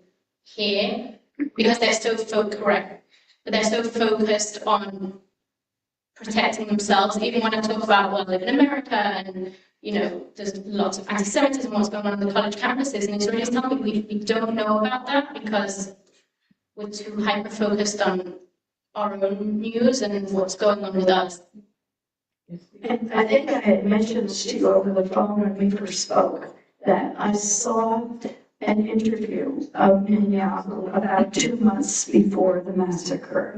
here because they're so focused on protecting themselves. Even when I talk about, well, I live in America and, there's lots of anti-Semitism, what's going on the college campuses, and Israelis tell me we don't know about that because we're too hyper-focused on our own news and what's going on with us. And I think I had mentioned this to you over the phone when we first spoke, that I saw an interview of Netanyahu about 2 months before the massacre.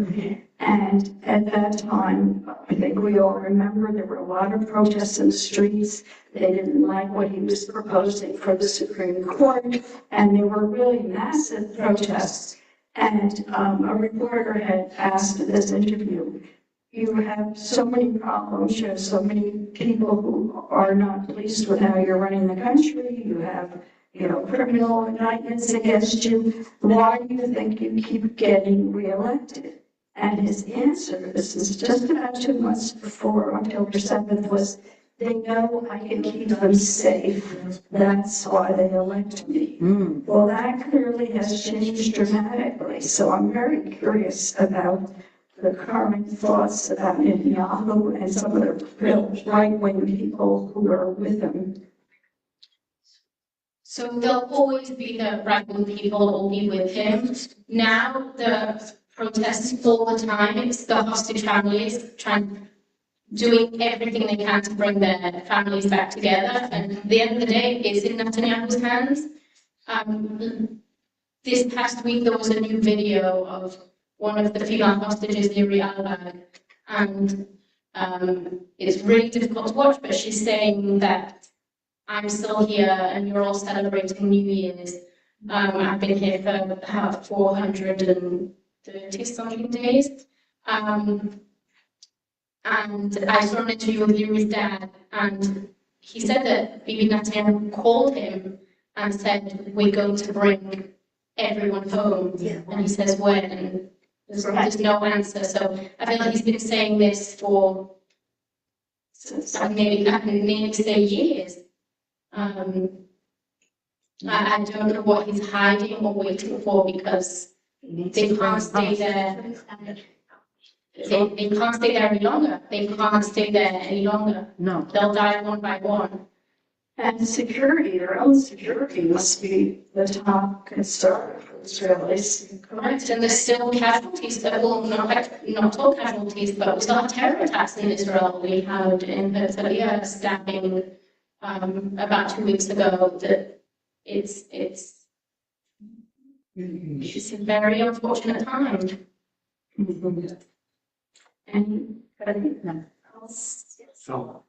And at that time, I think we all remember, there were a lot of protests in the streets. They didn't like what he was proposing for the Supreme Court, and there were really massive protests. And a reporter had asked in this interview, you have so many problems, you have so many people who are not pleased with how you're running the country, you have, criminal indictments against you. Why do you think you keep getting reelected? And his answer, this is just about 2 months before October 7th, was, they know I can keep them safe. That's why they elect me. Well, that clearly has changed dramatically. So I'm very curious about the current thoughts about Netanyahu and some of the real right-wing people who are with him. So there'll always be the right-wing people who will be with him. Now the protests all the time, it's the hostage families doing everything they can to bring their families back together. And at the end of the day, it's in Netanyahu's hands. This past week, there was a new video of one of the female hostages, Levy, and it's really difficult to watch, but she's saying that I'm still here and you're all celebrating New Year's. I've been here for about 430 something days. And I saw an interview with Levy's dad, and he said that Bibi Netanyahu called him and said, we're going to bring everyone home. Yeah. And he says, when? And there's no answer. So I feel like he's been saying this for maybe say years. I don't know what he's hiding or waiting for, because they can't stay there. They can't stay there any longer. They can't stay there any longer. No. They'll die one by one. And security, their own security must be the top concern for Israelis. Correct, and there's still casualties that will not all casualties, but we still have terror attacks in Israel. We had in Herzliya stabbing about 2 weeks ago. That it's a very unfortunate time. Anybody else? So,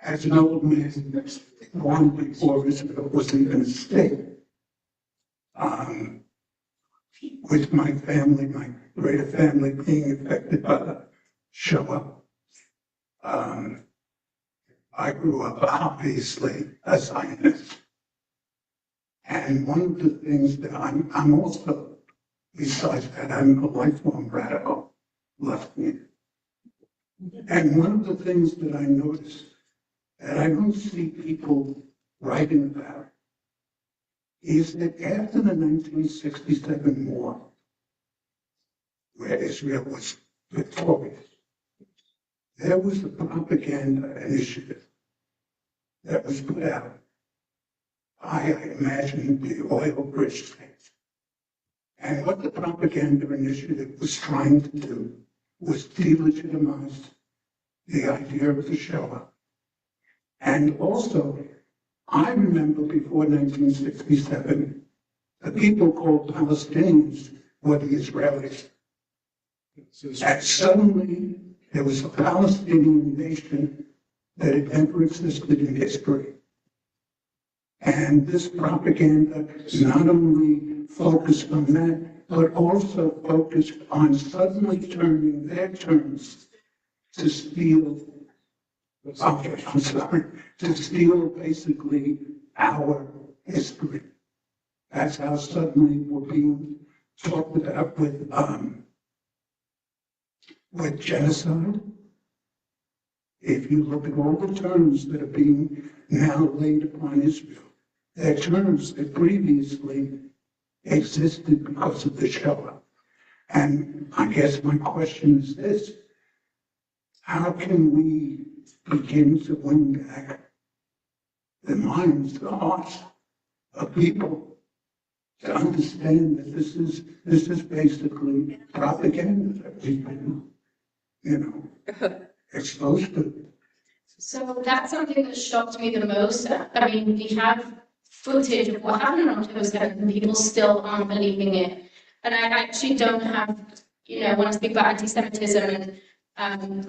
as an old man, born before Israel was even a state, with my family, my greater family being affected by the Shoah, I grew up obviously a Zionist. And one of the things that I'm also, besides that, I'm a lifelong radical left-wing. And one of the things that I noticed that I don't see people writing about is that after the 1967 war, where Israel was victorious, there was a propaganda initiative that was put out. I imagine the oil-rich states. And what the propaganda initiative was trying to do was delegitimize the idea of the Shoah. And also, I remember before 1967, the people called Palestinians were the Israelis. And suddenly, there was a Palestinian nation that had never existed in history. And this propaganda not only focused on that, but also focused on suddenly turning their terms to steal, okay, I'm sorry, to steal basically our history. That's how suddenly we're being talked about with genocide. If you look at all the terms that are being now laid upon Israel, they're terms that previously existed because of the Shoah. And I guess my question is this: how can we begin to win back the minds, the hearts of people to understand that this is basically propaganda that we've been, exposed to? So that's something that shocked me the most. I mean, we have footage of what happened on October 7th, and people still aren't believing it. And I actually don't have, want to speak about anti-Semitism and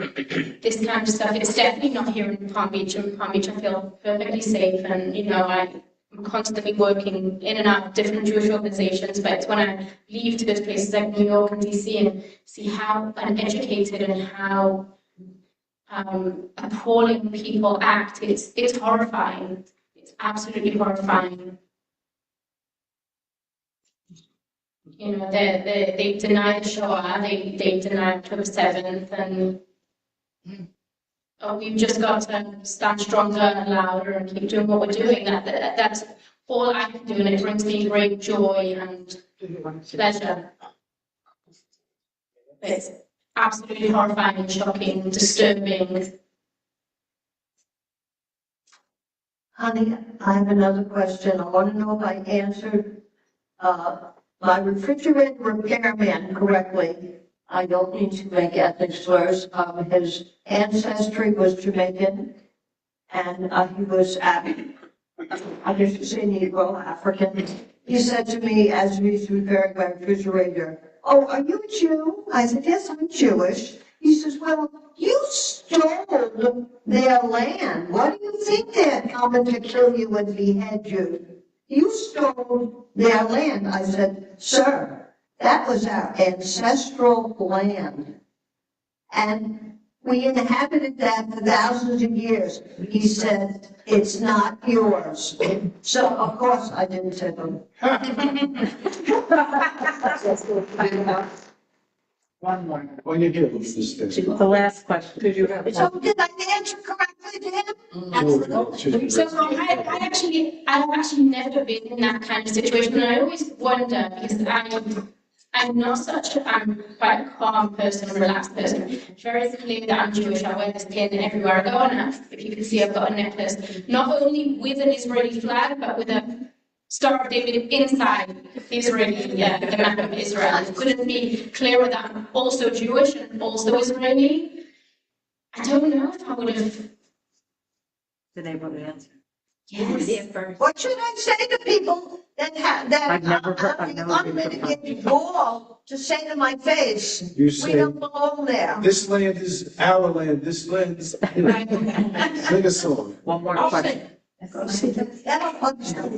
this kind of stuff. It's definitely not here in Palm Beach. In Palm Beach, I feel perfectly safe, and I'm constantly working in and out of different Jewish organizations. But it's when I leave to those places like New York and DC and see how uneducated and how appalling people act. It's horrifying. It's absolutely horrifying. They deny the Shoah, they deny October 7th, and we've just got to stand stronger and louder and keep doing what we're doing. That's all I can do, and it brings me great joy and pleasure. It's absolutely horrifying, shocking, disturbing. Honey, I have another question. I want to know if I answered my refrigerator repairman correctly. I don't need to make ethnic slurs. His ancestry was Jamaican, and he was, I used to say Negro, African. He said to me, as he was repairing my refrigerator, "Oh, are you a Jew?" I said, "Yes, I'm Jewish." He says, "Well, you stole their land. What do you think they're coming to kill you and behead you? You stole their land." I said, "Sir, that was our ancestral land. And we inhabited that for thousands of years." He said, "It's not yours." So, of course, I didn't tip him. One more. Well, you did lose this business. The last question. Did you have? So did I answer correctly to him? Absolutely. So I've actually never been in that kind of situation, and I always wonder, because I'm quite a calm person, a relaxed person. It's very clear that I'm Jewish. I wear this pin everywhere I go, and if you can see, I've got a necklace, not only with an Israeli flag, but with a Star of David inside Israeli, the map of Israel. It couldn't be clearer that I'm also Jewish and also Israeli. I don't know if I would have been able to answer. Yes. What should I say to people that have the unmitigated gall to say to my face, You "We say, don't belong there"? this land is our land, this land is. Sing a song. One more question.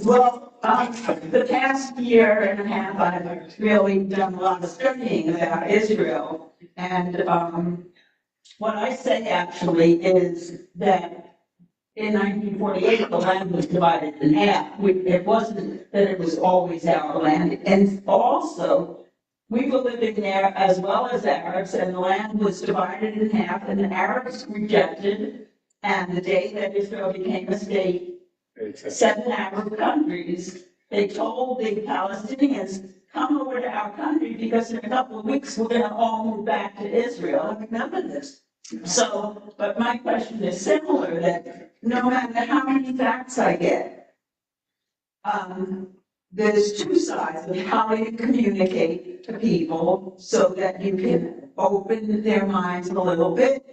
Well, the past year and a half, I've really done a lot of studying about Israel. And what I say actually is that in 1948, the land was divided in half. It wasn't that it was always our land. And also, we were living there as well as Arabs, and the land was divided in half, and the Arabs rejected. And the day that Israel became a state, 7 Arab countries, they told the Palestinians, "Come over to our country because in a couple of weeks we're going to all move back to Israel." I remember this. So, but my question is similar, that no matter how many facts I get, there's two sides of how you communicate to people so that you can open their minds a little bit.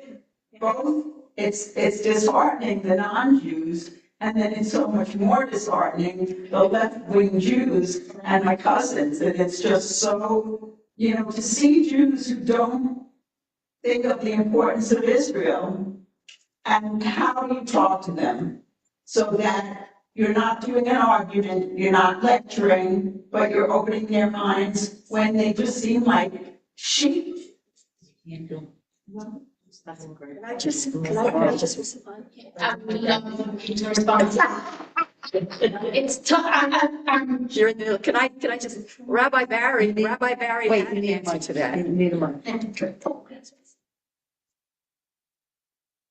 Both, it's disheartening the non-Jews, and then it's so much more disheartening the left-wing Jews and my cousins, and it's just so, to see Jews who don't think of the importance of Israel, and how do you talk to them so that You're not doing an argument, you're not lecturing, but you're opening their minds when they just seem like sheep. Can I just respond? I would love to respond. It's tough, You're in the middle. Can I just, Rabbi Barry had an answer to that.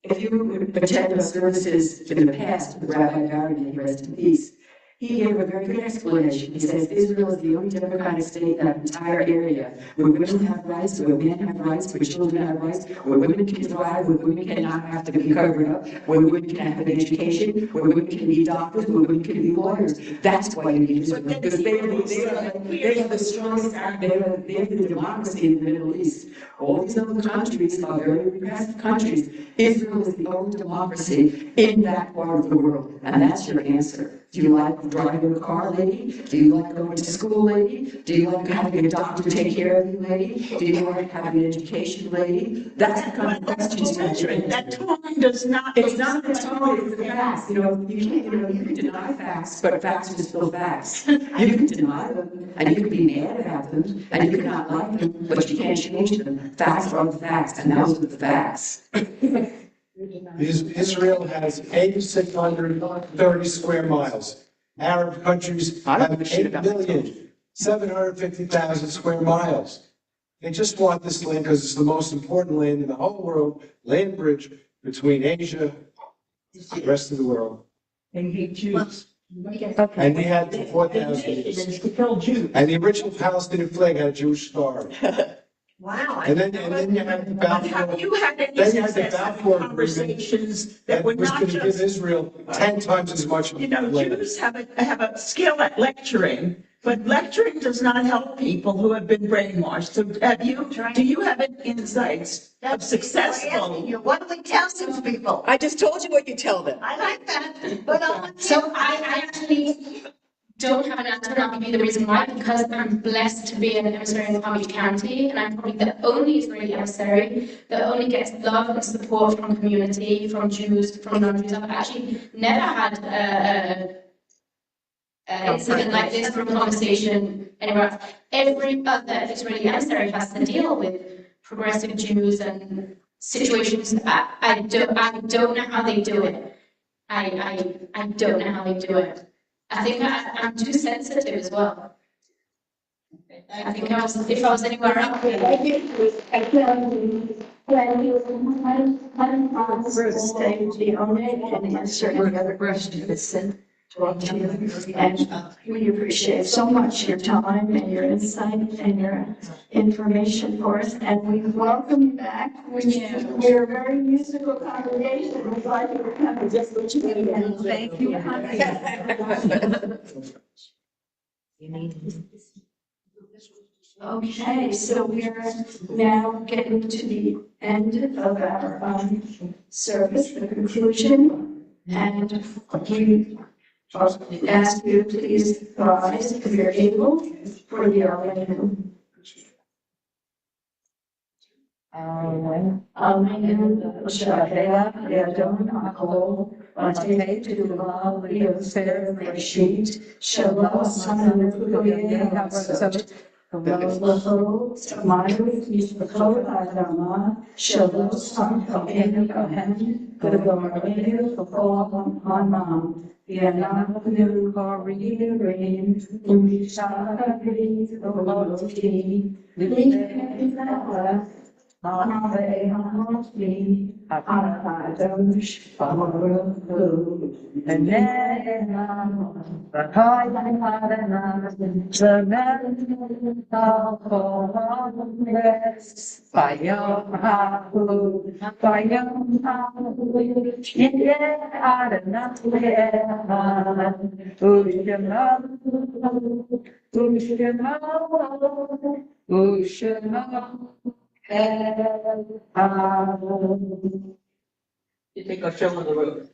If you attended services in the past with Rabbi Barry, may he rest in peace, he gave a very good explanation. He says Israel is the only democratic state in that entire area where women have rights, where men have rights, where children have rights, where women can drive, where women cannot have to be covered up, where women can have an education, where women can be doctors, where women can be lawyers. That's why you need Israel, because they are the strongest, they're the democracy in the Middle East. All these other countries are very repressive countries. Israel is the only democracy in that part of the world, and that's your answer. Do you like driving a car, lady? Do you like going to school, lady? Do you like having a doctor take care of you, lady? Do you like having an education, lady? That's the kind of questions you're answering. That tone does not. It's not the tone, it's the facts. You can deny facts, but facts are still facts. You can deny them, and you can be mad about them, and you can not like them, but you can't change them. Facts are the facts, and those are the facts. Israel has 8,630 square miles. Arab countries have 8,750,000 square miles. They just want this land because it's the most important land in the whole world, land bridge between Asia and the rest of the world. They hate Jews. And they had 4,000 years. And the original Palestinian flag had a Jewish star. Wow. And then you had the Balfour. Have you had any Then you had the successful Balfour conversations that were was not going to give just, Israel 10 times as much land. Jews have a skill at lecturing, but lecturing does not help people who have been brainwashed. So do you have any insights of successful? What do we tell these people? I just told you what you tell them. I like that, but so I actually don't have an answer, and I'll give you the reason why, because I'm blessed to be an emissary in Palm Beach County, and I'm probably the only Israeli emissary that only gets love and support from community, from Jews, from non-Jews. I've actually never had an incident like this through conversation anywhere else. Every other Israeli emissary has to deal with progressive Jews and situations. I don't know how they do it. I don't know how they do it. I think I'm too sensitive as well. I think if I was anywhere else. First, the owner can answer any other questions and talk to you. And we appreciate so much your time and your insight and your information for us. And we welcome you back. We're a very musical congregation. We'd like you to come and just let you in. And thank you. Okay, so we're now getting to the end of our service, the conclusion, and we ask you to please rise if you're able for the Amen. Amen. Shahea, Yadon, Akol, Matei, Tudulah, Leofer, Rashid, Shalom, Sana, Kukuye, Havasot, Laho, Samayu, Yisbakot, Adama, Shalom, San, Kohen, Kohen, Kudugorayu, Kakol, Hanam, Yanam, Nukari, Rain, Umishaka, Loti, Lili, Ave Hamotli, Akadosh, Baruch, and then the high Adonai, the man of rest, by Yom Hahu, in Adonai, Ushema, You think I'll show on the road?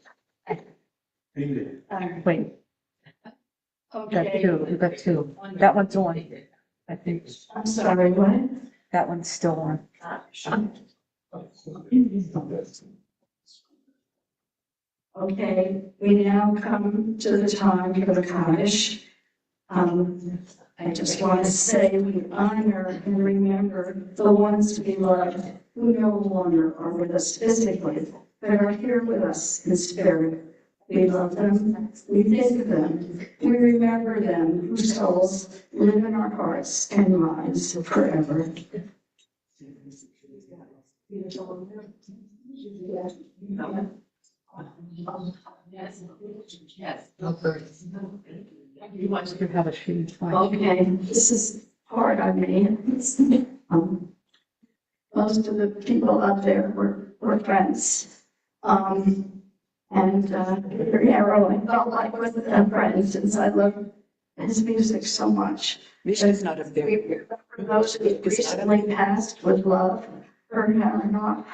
Wait. You got two. That one's on, I think. I'm sorry, what? That one's still on. Okay, we now come to the time for the Kaddish. I just want to say we honor and remember the ones we love who no longer are with us physically, but are here with us in spirit. We love them, we think of them, we remember them, whose souls live in our hearts and minds forever. Yes. You want to have a sheet. Okay, this is hard on me. Most of the people up there were friends. Arrow, I felt like with a friend since I love his music so much. Misha's not up there. We remember those who recently passed with love, Herb Haranoff,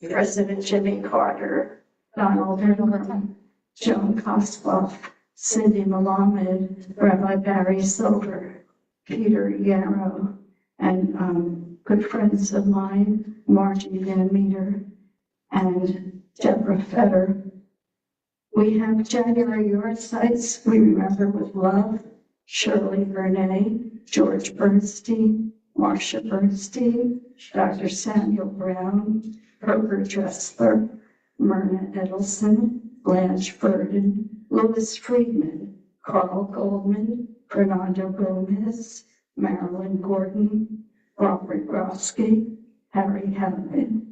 President Jimmy Carter, Donald Ingram, Joan Kosloff, Cindy Malamed, Rabbi Barry Silver, Peter Yarrow, and good friends of mine, Margie Van Meter, and Deborah Fetter. We have January yard sites we remember with love, Shirley Bernay, George Bernstein, Marcia Bernstein, Dr. Samuel Brown, Herbert Dressler, Myrna Edelson, Blanche Burden, Louis Friedman, Carl Goldman, Fernando Gomez, Marilyn Gordon, Robert Grosky, Harry Howard,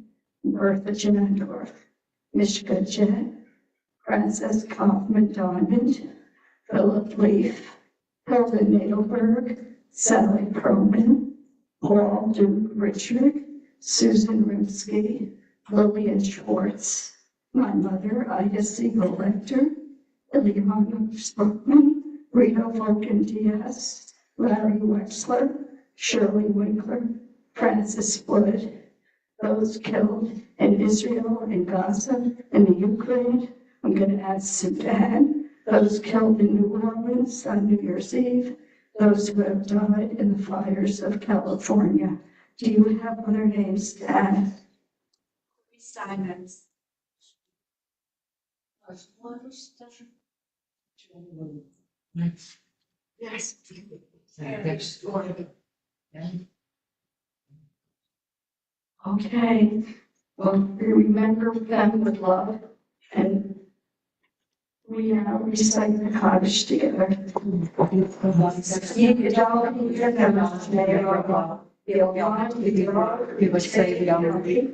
Bertha Janendorf, Mishka Jett, Frances Kaufman Diamond, Philip Leaf, Hilda Nadelberg, Sally Proman, Paul Duke Richard, Susan Rimsky, Lillian Schwartz, my mother, Ida Siegel Lecter, Eliana Sportman, Rita Vulcan Diaz, Larry Wexler, Shirley Winkler, Francis Wood, those killed in Israel, in Gaza, in the Ukraine. I'm going to add Sudan, those killed in New Orleans on New Year's Eve, those who have died in the fires of California. Do you have other names to add? Silence. Yes. Okay, well, we remember them with love, and we now recite the Kaddish together. We would say the Almighty.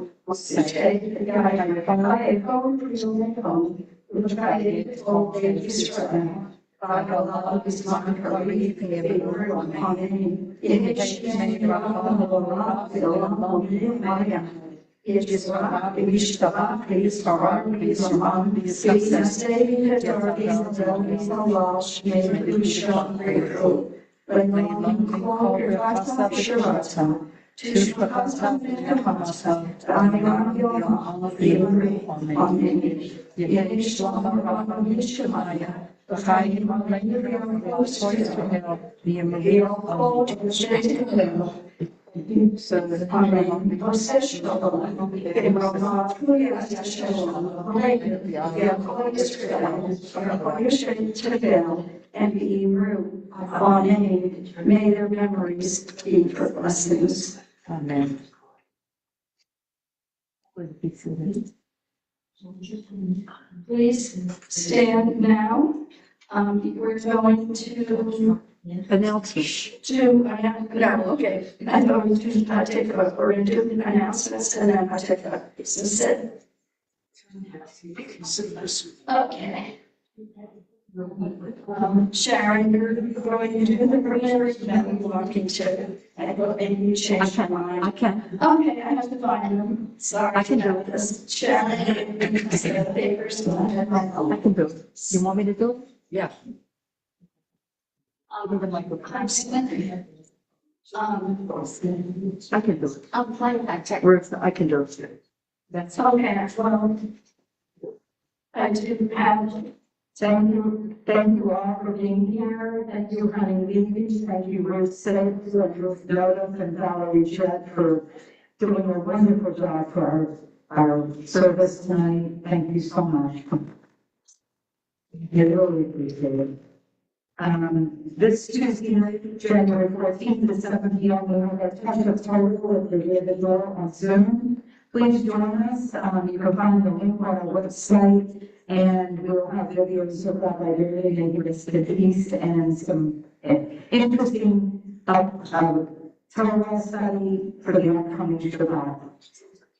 And be rude. Amen. May their memories be for blessings. Amen. Please stand now. We're going to. Announcements. No, okay. I'm going to take we're going to do the announcements and then I'll take a piece of sit. Okay. Sharon, you're going to do the preliminary, then we're walking to, and you change your mind. I can. Okay, I have to find them. Sorry. I can do it. Sharon, the papers. I can do it. You want me to do it? Yeah. I'm I can do it. I'm playing that tech. Ruth, I can do it. That's okay, well, I do have, thank you all for being here, thank you, Honey Levy, thank you, Ruth Sabo, Ruth Nodiff, and Valerie Jett for doing a wonderful job for our service tonight. Thank you so much. I really appreciate it. This Tuesday night, January 14th at 7 p.m., we have our touch of total at the L'Dor Va-Dor on Zoom. Please join us. You can find the link on our website, and we'll have videos of Rabbi Valerie and Grace the Peace and some interesting Torah study for the upcoming Shabbat.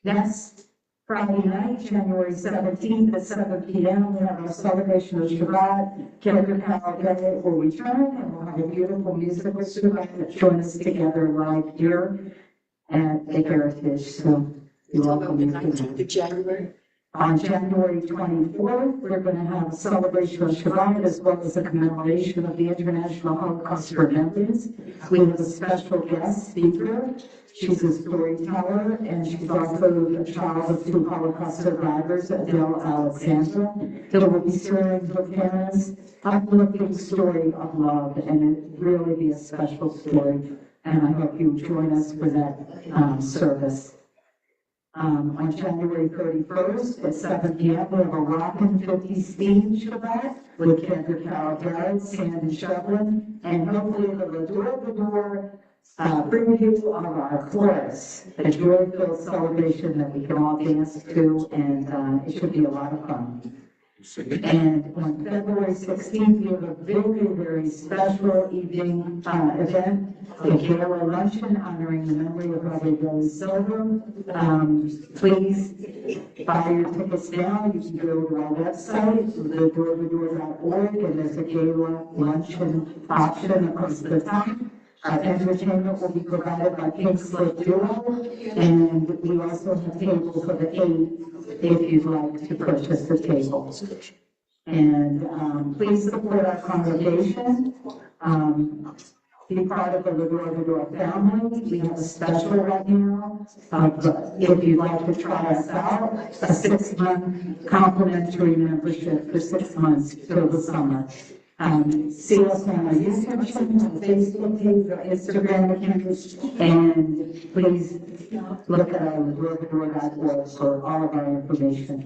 Next Friday night, January 17th at 7 p.m., we have our celebration of Shabbat. Kinder Carol will return, and we'll have a beautiful musical Shabbat. Join us together live here at the Heritage. So we welcome you. 19th of January. On January 24th, we're going to have a celebration of Shabbat as well as a commemoration of the International Holocaust Remembrance. We have a special guest speaker. She's a storyteller, and she's also a child of 2 Holocaust survivors, Adele Alexandra, who will be sharing her parents' uplifting story of love, and it really be a special story. And I hope you join us for that service. On January 31st at 7 p.m., we have a Rockin' 50s theme Shabbat with Kendra Carol, Sandy Shovlin, and hopefully the L'Dor Va-Dor preview of our chorus, a joy-filled celebration that we can all dance to, and it should be a lot of fun. And on February 16th, we have a very, very special evening event, a gala luncheon honoring the memory of Rabbi Ruth Sabo. Please buy your tickets now. You can go to our website, LeDorVador.org, and there's a gala luncheon option across the top. Entertainment will be provided by Pink Slip Duo, and we also have tables for the 8 if you'd like to purchase the table. And please support our congregation. Be part of the L'Dor Va-Dor family. We have a special right now. If you'd like to try us out, a 6-month complimentary membership for 6 months till the summer. See us on our YouTube channel, Facebook page, or Instagram account, and please look at our LeDorVador.org for all of our information.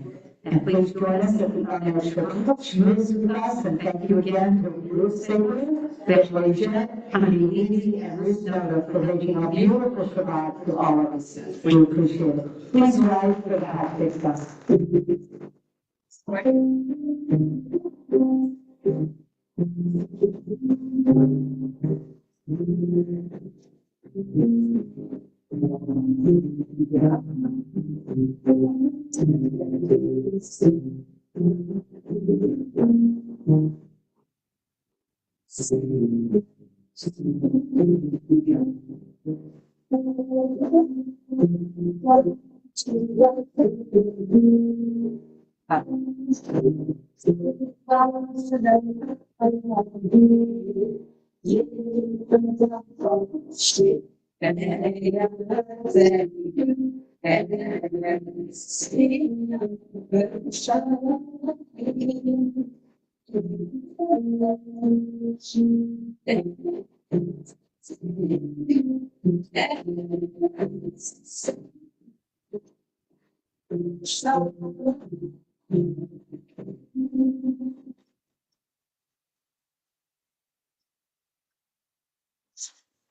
And please join us at the annual Shabbat. Shmooze with us, and thank you again to Ruth Sabo, Delray Beach, Levy, and Ruth Nodiff for making a beautiful Shabbat to all of us. We appreciate it. Please rise for the hot stuff.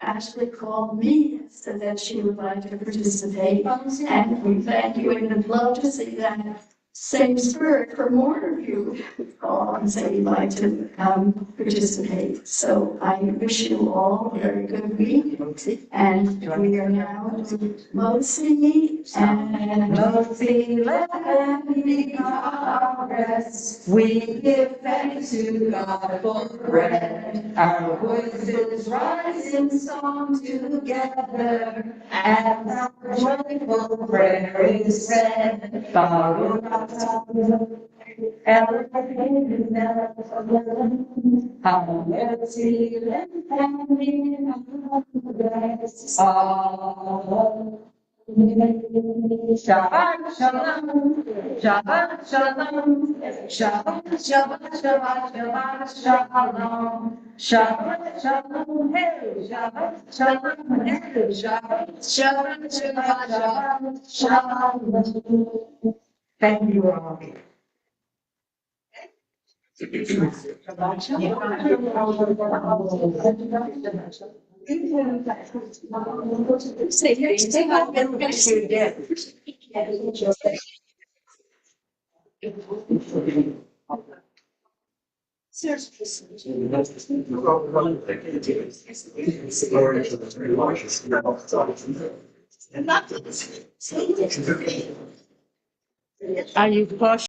Ashley called me, said that she would like to participate, and we thank you, and would love to see that same spirit for more of you call and say you'd like to participate. So I wish you all a very good week, and we are now Motzi and Motzi, let them be progress. We give thanks to God for bread. Our voices rise in song together, and our joyful prayer is said. Elevated never forgotten, how mercy and progress. Shabbat shalom, Shabbat shalom, Shabbat Shabbat Shabbat Shabbat shalom, Shabbat shalom, hey, Shabbat shalom, hey, Shabbat Shabbat Shabbat Shabbat shalom. Thank you all. Are you cautious?